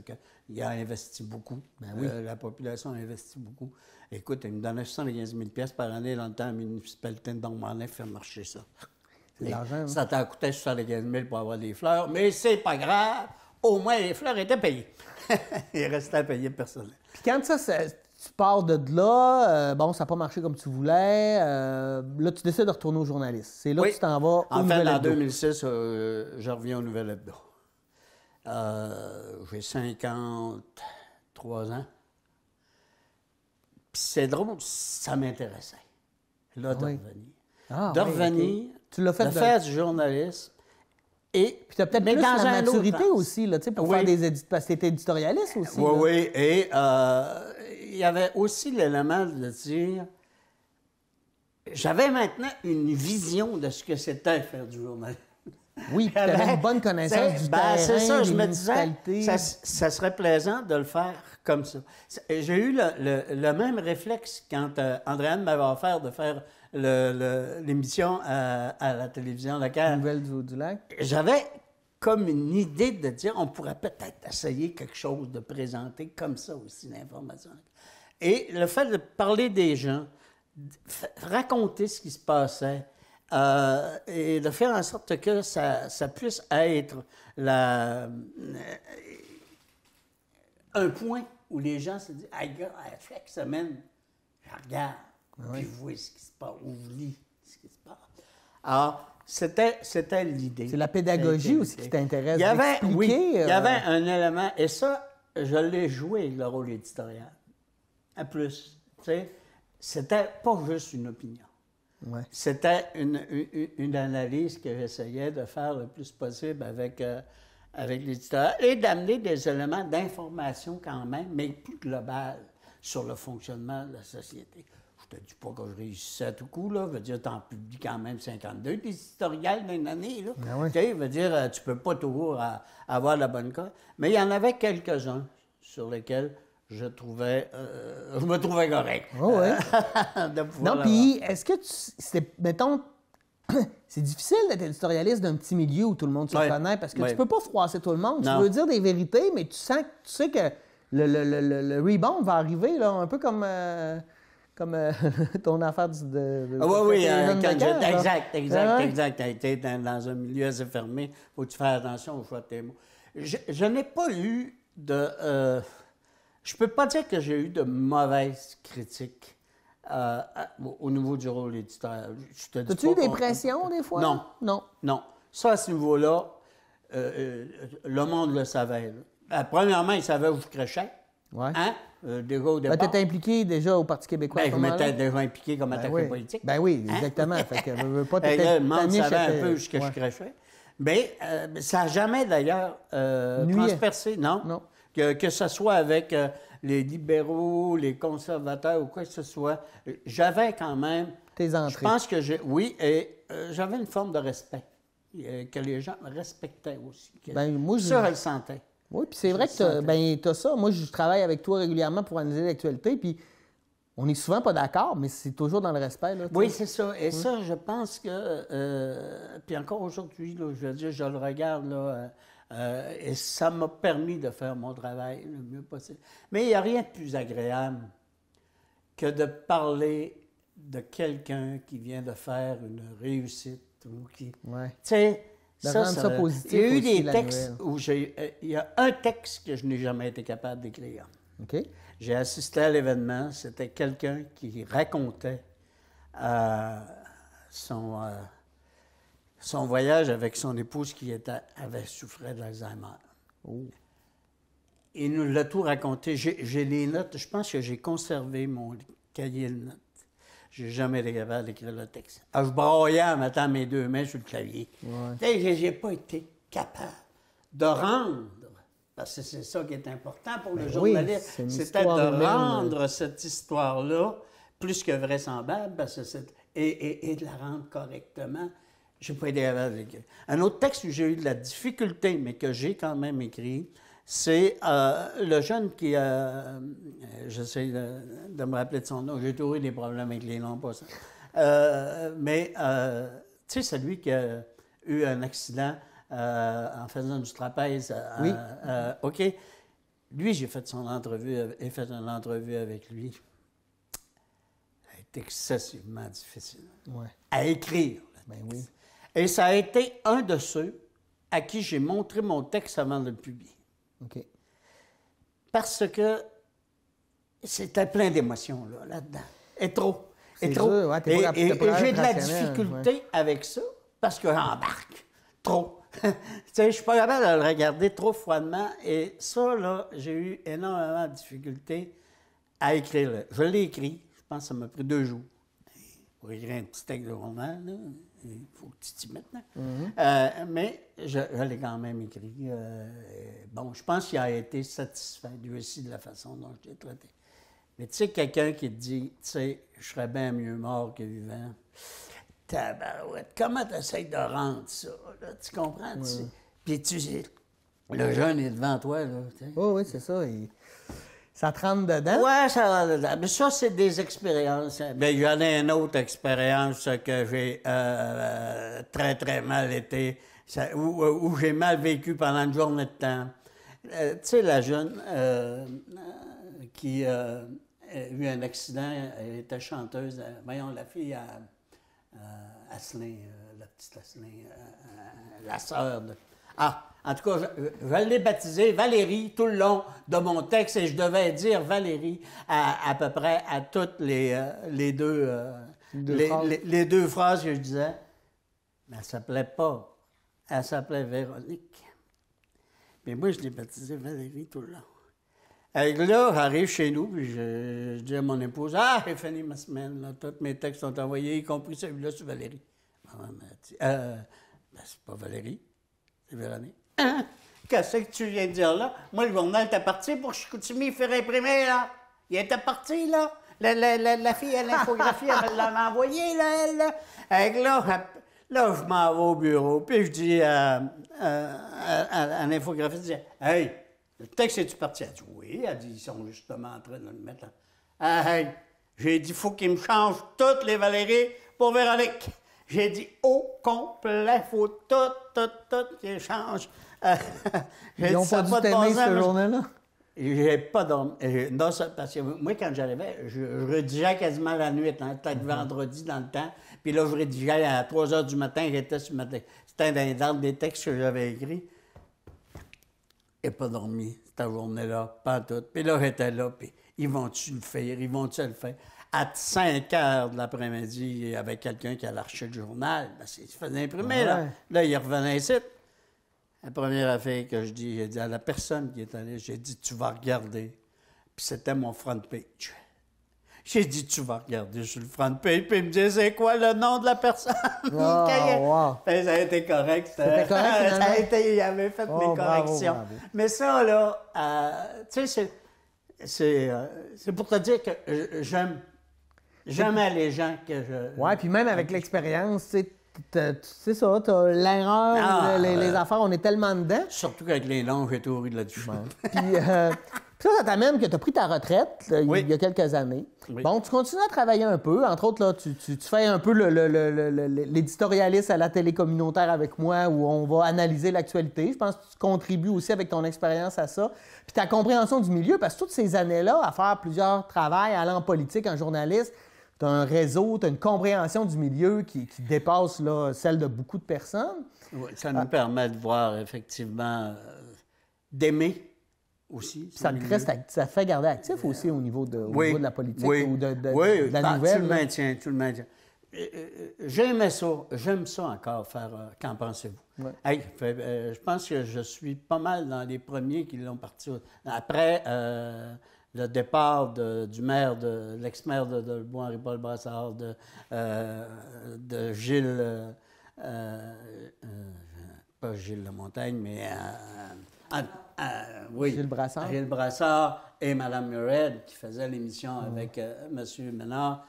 B: qu'il a investi beaucoup. La population a investi beaucoup. Écoute, il me donnait 75 000 $ par année dans le temps, la municipalité de Dormanet fait marcher ça.
A: C'est de l'argent.
B: Ça t'en coûtait 75 000 pour avoir des fleurs, mais c'est pas grave. Au moins, les fleurs étaient payées. Il restait à payer le personnel.
A: Puis quand tu pars de là, bon, ça n'a pas marché comme tu voulais, là, tu décides de retourner au journaliste. C'est là que tu t'en vas au Nouvel Hebdo.
B: En 2006, je reviens au Nouvel Hebdo. J'ai 53 ans. Puis c'est drôle, ça m'intéressait, là, de revenir.
A: Tu l'as fait
B: de faire du journalisme. Et,
A: puis tu as peut-être plus la maturité aussi, là, pour faire des parce que tu étais éditorialiste aussi.
B: Oui. Et il y avait aussi l'élément de dire... J'avais maintenant une vision de ce que c'était faire du journalisme.
A: Oui, puis tu avais une bonne connaissance du terrain,
B: c'est ça, je me
A: municipalités.
B: disais, ça serait plaisant de le faire comme ça. J'ai eu le même réflexe quand Andréane m'avait offert de faire l'émission à la télévision locale.
A: Nouvelles du lac.
B: J'avais comme une idée de dire, on pourrait peut-être essayer quelque chose de présenter comme ça aussi, l'information. Et le fait de parler des gens, raconter ce qui se passait, et de faire en sorte que ça puisse être un point où les gens se disent « Hey, gars, à chaque semaine, je regarde, puis je vois ce qui se passe, ou je lis ce qui se passe. » Alors, c'était l'idée.
A: C'est la pédagogie aussi qui t'intéresse.
B: Il y avait un élément, et ça, je l'ai joué, le rôle éditorial. À plus, tu sais, c'était pas juste une opinion.
A: Ouais.
B: C'était une analyse que j'essayais de faire le plus possible avec l'éditeur et d'amener des éléments d'information quand même, mais plus global sur le fonctionnement de la société. Je te dis pas que je réussissais à tout coup, là. Je veux dire, t'en publies quand même 52 des éditoriales d'une année, là.
A: Oui.
B: Tu sais, je veux dire, tu peux pas toujours avoir la bonne cote. Mais il y en avait quelques-uns sur lesquels je me trouvais correct.
A: Oh oui. Non, puis est-ce que mettons, c'est difficile d'être éditorialiste d'un petit milieu où tout le monde se connaît parce que tu peux pas froisser tout le monde.
B: Non.
A: Tu veux dire des vérités, mais tu sais que le rebound va arriver, là, un peu comme Comme ton affaire
B: oui, exact. Tu as été dans un milieu assez fermé. Il faut que tu fasses attention au choix de tes mots. Je n'ai pas eu de... je peux pas dire que j'ai eu de mauvaises critiques au niveau du rôle éditorial.
A: As-tu eu des pressions, des fois?
B: Non. Ça, à ce niveau-là, le monde le savait. Premièrement, il savait où je crachais.
A: Ouais.
B: Hein? Déjà au départ.
A: Tu étais impliqué déjà au Parti québécois à ce
B: je m'étais déjà impliqué comme attaquant politique.
A: Ben oui, exactement. Fait que je veux pas
B: le monde savait un peu ce que je crachais. Mais ça n'a jamais, d'ailleurs, transpercé, non. Que ce soit avec les libéraux, les conservateurs ou quoi que ce soit. J'avais quand même...
A: Tes entrées.
B: Je pense que j'avais une forme de respect. Que les gens me respectaient aussi.
A: Moi,
B: ça, je le sentais.
A: Oui, puis c'est vrai que tu as ça. Moi, je travaille avec toi régulièrement pour analyser l'actualité, puis on n'est souvent pas d'accord, mais c'est toujours dans le respect. Là,
B: oui, c'est ça. Et ça, je pense que... puis encore aujourd'hui, là, je veux dire, je le regarde, là, et ça m'a permis de faire mon travail le mieux possible. Mais il n'y a rien de plus agréable que de parler de quelqu'un qui vient de faire une réussite ou qui...
A: Ouais.
B: Tu sais...
A: Ça positif.
B: Il y a eu des textes où il y a un texte que je n'ai jamais été capable d'écrire.
A: OK.
B: J'ai assisté à l'événement. C'était quelqu'un qui racontait son voyage avec son épouse qui avait souffert d'Alzheimer.
A: Oh.
B: Il nous l'a tout raconté. J'ai les notes. Je pense que j'ai conservé mon cahier de notes. J'ai jamais été capable d'écrire le texte. Je braillais en mettant mes deux mains sur le clavier. Ouais. J'ai pas été capable de rendre, parce que c'est ça qui est important pour le journaliste, c'était de rendre cette histoire-là plus que vraisemblable, parce que et de la rendre correctement. J'ai pas été capable d'écrire. Un autre texte où j'ai eu de la difficulté, mais que j'ai quand même écrit, c'est le jeune qui j'essaie de me rappeler de son nom. J'ai toujours eu des problèmes avec les noms, pas ça. Mais, tu sais, celui qui a eu un accident en faisant du trapèze.
A: Oui.
B: OK. Lui, j'ai fait une entrevue avec lui. Ça a été excessivement difficile.
A: Ouais.
B: À écrire.
A: Ben oui.
B: Et ça a été un de ceux à qui j'ai montré mon texte avant de le publier.
A: OK.
B: Parce que c'était plein d'émotions là-dedans. Et trop. Et trop.
A: Sûr, ouais,
B: et j'ai de la difficulté avec ça parce que j'embarque trop. Tu sais, je suis pas capable de le regarder trop froidement. Et ça, là, j'ai eu énormément de difficultés à écrire. Je l'ai écrit. Je pense que ça m'a pris 2 jours. Pour écrire un petit texte de roman, là, il faut que tu t'y mettes. Mais je l'ai quand même écrit. Bon, je pense qu'il a été satisfait, lui aussi, de la façon dont je l'ai traité. Mais tu sais, quelqu'un qui te dit, tu sais, je serais bien mieux mort que vivant. Tabarouette, comment tu essaies de rendre ça? Là, tu comprends? Ouais. Puis le jeune est devant toi. Là,
A: oui, c'est ça. Ça te rentre dedans?
B: Oui, ça rentre dedans. Mais ça, c'est des expériences. Bien, j'en ai une autre expérience que j'ai très, très mal été, où j'ai mal vécu pendant une journée de temps. Tu sais, la jeune qui a eu un accident, elle était chanteuse. Voyons, la fille à Asselin, la petite Asselin, la sœur de... En tout cas, je l'ai baptisée Valérie tout le long de mon texte et je devais dire Valérie à peu près à toutes les deux phrases que je disais. Mais elle ne s'appelait pas. Elle s'appelait Véronique. Mais moi, je l'ai baptisée Valérie tout le long. Et là, j'arrive chez nous, puis je dis à mon épouse, j'ai fini ma semaine, là, tous mes textes sont envoyés, y compris celui-là sur Valérie. Maman m'a dit, c'est pas Valérie, c'est Véronique. Hein? Qu'est-ce que tu viens de dire là? Moi, le journal était parti pour Chicoutimi faire imprimer, là. Il était parti, là. La fille à l'infographie, elle l'a envoyé, là, elle. Là, je m'en vais au bureau, puis je dis à l'infographie, je dis, hey, le texte est-tu parti? Elle dit, oui. Elle dit, ils sont justement en train de le mettre là. Hey, j'ai dit, il faut qu'ils me changent toutes les Valéries pour Véronique. J'ai dit, au complet, il faut tout qu'ils changent.
A: Ils n'ont pas dû t'aimer, ce journée-là?
B: J'ai pas dormi. Non, parce que moi, quand j'arrivais, je rédigeais quasiment la nuit, hein, peut-être vendredi dans le temps. Puis là, je rédigeais à 3 h du matin, j'étais sur ma tête. C'était dans des textes que j'avais écrits. J'ai pas dormi cette journée-là, pas tout. Puis là, j'étais là, puis ils vont-tu le faire? Ils vont-tu le faire? À 5 h de l'après-midi, il y avait quelqu'un qui allait acheter le journal. Ben, il se faisait imprimer, là. Là, il revenait ici. La première affaire que j'ai dit à la personne qui est allée, j'ai dit, tu vas regarder. Puis c'était mon front page. J'ai dit, tu vas regarder sur le front page. Puis il me dit, c'est quoi le nom de la personne?
A: Wow.
B: Ben, ça a été correct.
A: C'était correct,
B: il avait fait mes corrections.
A: Bravo.
B: Mais ça, là, tu sais, c'est pour te dire que j'aime les gens que je...
A: Oui, puis même avec l'expérience, tu sais ça, t'as l'erreur, les affaires, on est tellement dedans.
B: Surtout qu'avec les longs, j'ai tout ri de là-dessus.
A: Puis ça t'amène que tu as pris ta retraite il y a quelques années.
B: Oui.
A: Bon, tu continues à travailler un peu. Entre autres, là, tu fais un peu l'éditorialiste à la télé communautaire avec moi où on va analyser l'actualité. Je pense que tu contribues aussi avec ton expérience à ça. Puis ta compréhension du milieu, parce que toutes ces années-là, à faire plusieurs travails, aller en politique, en journaliste, tu as un réseau, tu as une compréhension du milieu qui dépasse là, celle de beaucoup de personnes.
B: Oui, ça nous permet de voir effectivement, d'aimer aussi.
A: Ça te fait garder actif aussi au niveau de la politique ou de la nouvelle.
B: Tu le maintiens. J'aime ça encore faire Qu'en pensez-vous?
A: Ouais.
B: Hey, je pense que je suis pas mal dans les premiers qui l'ont parti. Après le départ du maire, de l'ex-maire de Dolbeau, Henri-Paul Brassard, de Gilles, pas Gilles Lamontagne, mais oui,
A: Gilles Brassard.
B: Gilles Brassard et Mme Mured qui faisaient l'émission avec M. Ménard.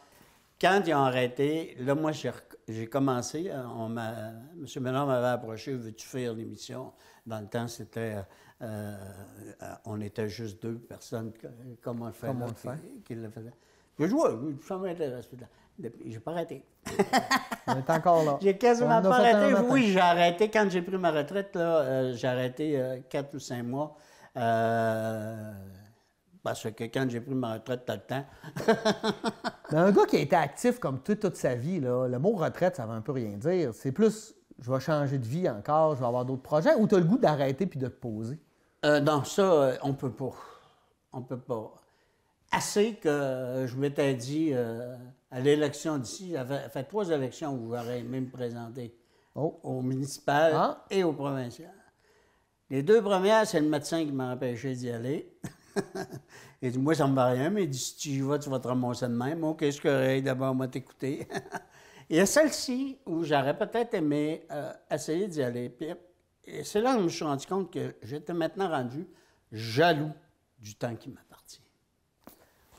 B: Quand ils ont arrêté, là, moi, j'ai commencé. M. Ménard m'avait approché, veux-tu faire l'émission? Dans le temps, c'était... on était juste 2 personnes, comme on le fait, qui le faisaient. J'ai joué, ça m'intéresse. J'ai pas arrêté.
A: On est encore là.
B: J'ai quasiment pas arrêté. Oui, j'ai arrêté. Quand j'ai pris ma retraite, là, j'ai arrêté 4 ou 5 mois. Parce que quand j'ai pris ma retraite, t'as le temps.
A: Mais un gars qui a été actif comme toute sa vie, là, le mot retraite, ça veut un peu rien dire. C'est plus, je vais changer de vie encore, je vais avoir d'autres projets, ou tu as le goût d'arrêter puis de te poser?
B: Non, ça, on peut pas. On peut pas. Assez que je m'étais dit, à l'élection d'ici, j'avais fait 3 élections où j'aurais aimé me présenter. Au municipal et au provincial. Les 2 premières, c'est le médecin qui m'a empêché d'y aller. Il dit, moi, ça me va rien, mais il dit, si tu y vas, tu vas te ramasser de même. OK, c'est correct, d'abord, on va t'écouter. Il y a celle-ci où j'aurais peut-être aimé essayer d'y aller. Puis, et c'est là que je me suis rendu compte que j'étais maintenant rendu jaloux du temps qui m'appartient.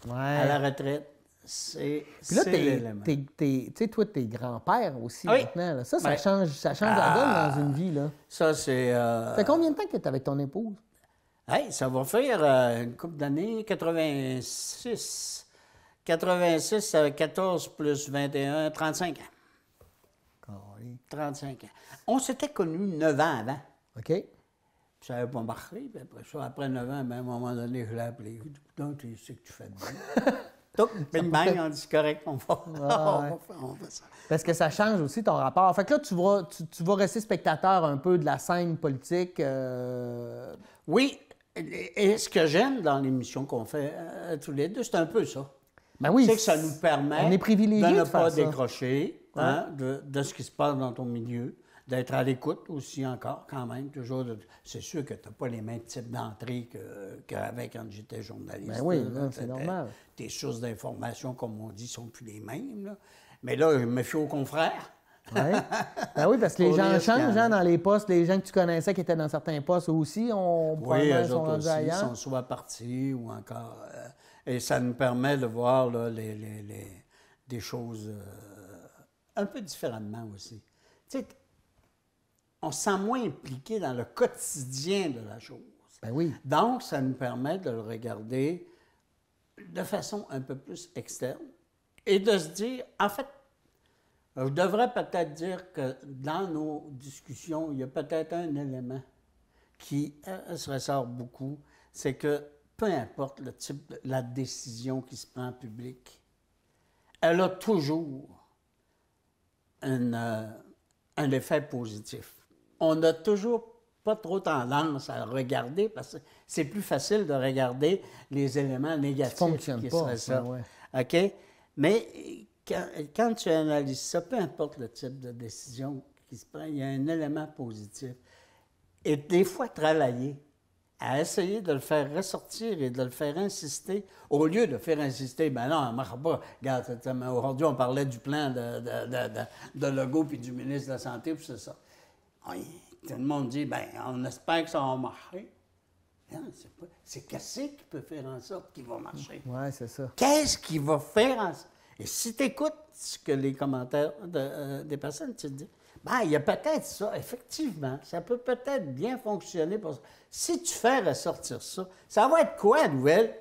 A: Ouais.
B: À la retraite, c'est l'élément.
A: Tu sais, toi, t'es grand-père aussi maintenant. Là. Ça change la donne dans une vie. Là.
B: Ça, c'est...
A: Ça fait combien de temps que tu es avec ton épouse?
B: Hey, ça va faire une couple d'années, 86. 86, 14 plus 21, 35 ans. 35 ans. On s'était connus 9 ans avant.
A: OK.
B: Ça n'avait pas marché. Puis après 9 ans, ben, à un moment donné, je l'ai appelé. Donc, tu sais que tu fais de bien. Donc, bing bang, on dit c'est correct, on va ça.
A: Parce que ça change aussi ton rapport. Fait que là, tu vas rester spectateur un peu de la scène politique.
B: Oui. Et ce que j'aime dans l'émission qu'on fait tous les deux, c'est un peu ça.
A: Ben oui,
B: c'est que ça nous permet
A: de
B: ne pas décrocher de ce qui se passe dans ton milieu, d'être à l'écoute aussi encore, quand même. Toujours c'est sûr que tu n'as pas les mêmes types d'entrées qu'avec quand j'étais journaliste.
A: Ben oui, c'est normal.
B: Tes sources d'informations, comme on dit, sont plus les mêmes. Là. Mais là, je me fie aux confrères.
A: Ouais. Ben oui, parce que les gens changent dans les postes. Les gens que tu connaissais qui étaient dans certains postes aussi,
B: eux autres aussi sont soit partis ou encore... et ça nous permet de voir là, des choses un peu différemment aussi. Tu sais, on se sent moins impliqué dans le quotidien de la chose.
A: Ben oui.
B: Donc, ça nous permet de le regarder de façon un peu plus externe et de se dire, en fait, je devrais peut-être dire que dans nos discussions, il y a peut-être un élément qui se ressort beaucoup, c'est que peu importe le type de la décision qui se prend en public, elle a toujours un effet positif. On n'a toujours pas trop tendance à regarder, parce que c'est plus facile de regarder les éléments négatifs qui seraient ça. Ouais. OK? Mais quand tu analyses ça, peu importe le type de décision qui se prend, il y a un élément positif. Et des fois, travailler à essayer de le faire ressortir et de le faire insister, au lieu de faire insister, ben non, on ne marche pas. Regarde, aujourd'hui, on parlait du plan de Legault puis du ministre de la Santé, puis c'est ça. Tout le monde dit, ben on espère que ça va marcher. Non, c'est qu'est-ce qui peut faire en sorte qu'il va marcher?
A: Oui, c'est ça.
B: Qu'est-ce qui va faire en sorte? Et si tu écoutes ce que les commentaires des personnes, tu te dis, ben, il y a peut-être ça, effectivement, ça peut peut-être bien fonctionner pour ça. Si tu fais ressortir ça, ça va être quoi, la nouvelle?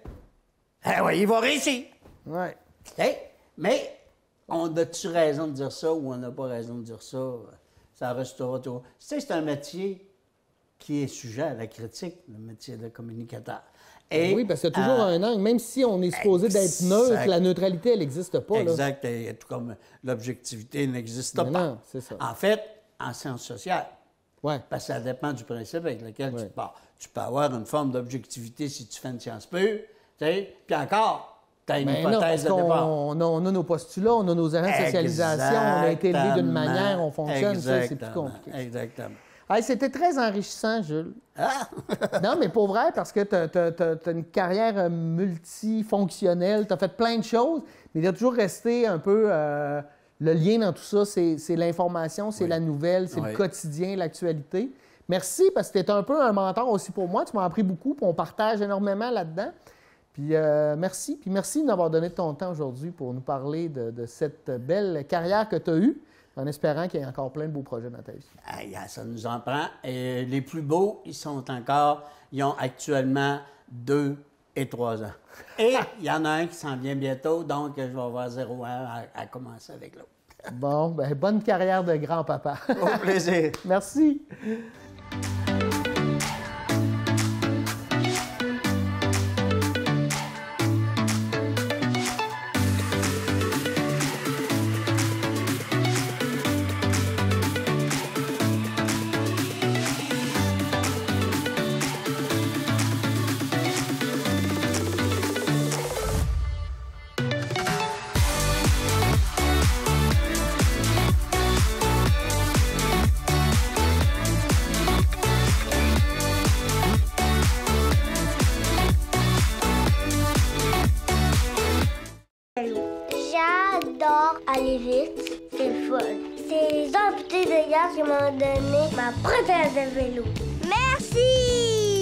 B: Eh oui, il va réussir.
A: Oui.
B: Okay? Mais on a-tu raison de dire ça ou on n'a pas raison de dire ça? Ça restera toujours. Tu sais, c'est un métier qui est sujet à la critique, le métier de communicateur.
A: Et, oui, parce qu'il y a toujours un angle. Même si on est supposé d'être neutre, la neutralité, elle n'existe pas.
B: Exact. Là. Et tout comme l'objectivité n'existe pas. Non, c'est ça. En fait, en sciences sociales, parce que ça dépend du principe avec lequel tu pars. Tu peux avoir une forme d'objectivité si tu fais une science pure, puis encore, tu as une hypothèse de départ.
A: On a nos postulats, on a nos erreurs de socialisation, on a été élevé d'une manière, on fonctionne, ça, c'est plus compliqué.
B: Exactement.
A: Hey, c'était très enrichissant, Jules.
B: Ah!
A: Non, mais pour vrai, parce que tu as une carrière multifonctionnelle, tu as fait plein de choses, mais il a toujours resté un peu le lien dans tout ça, c'est l'information, c'est la nouvelle, c'est le quotidien, l'actualité. Merci, parce que tu es un peu un mentor aussi pour moi, tu m'as appris beaucoup, puis on partage énormément là-dedans. Puis merci. Puis merci de m'avoir donné ton temps aujourd'hui pour nous parler de cette belle carrière que tu as eue, en espérant qu'il y ait encore plein de beaux projets dans ta vie.
B: Ça nous en prend. Et les plus beaux, ils ont actuellement 2 et 3 ans. Et il y en a un qui s'en vient bientôt, donc je vais avoir 0 ans à commencer avec l'autre.
A: Bon, ben bonne carrière de grand-papa.
B: Au plaisir.
A: Merci.
C: J'adore aller vite, c'est le fun. C'est les amputés de gaz qui m'ont donné ma préférée de vélo. Merci!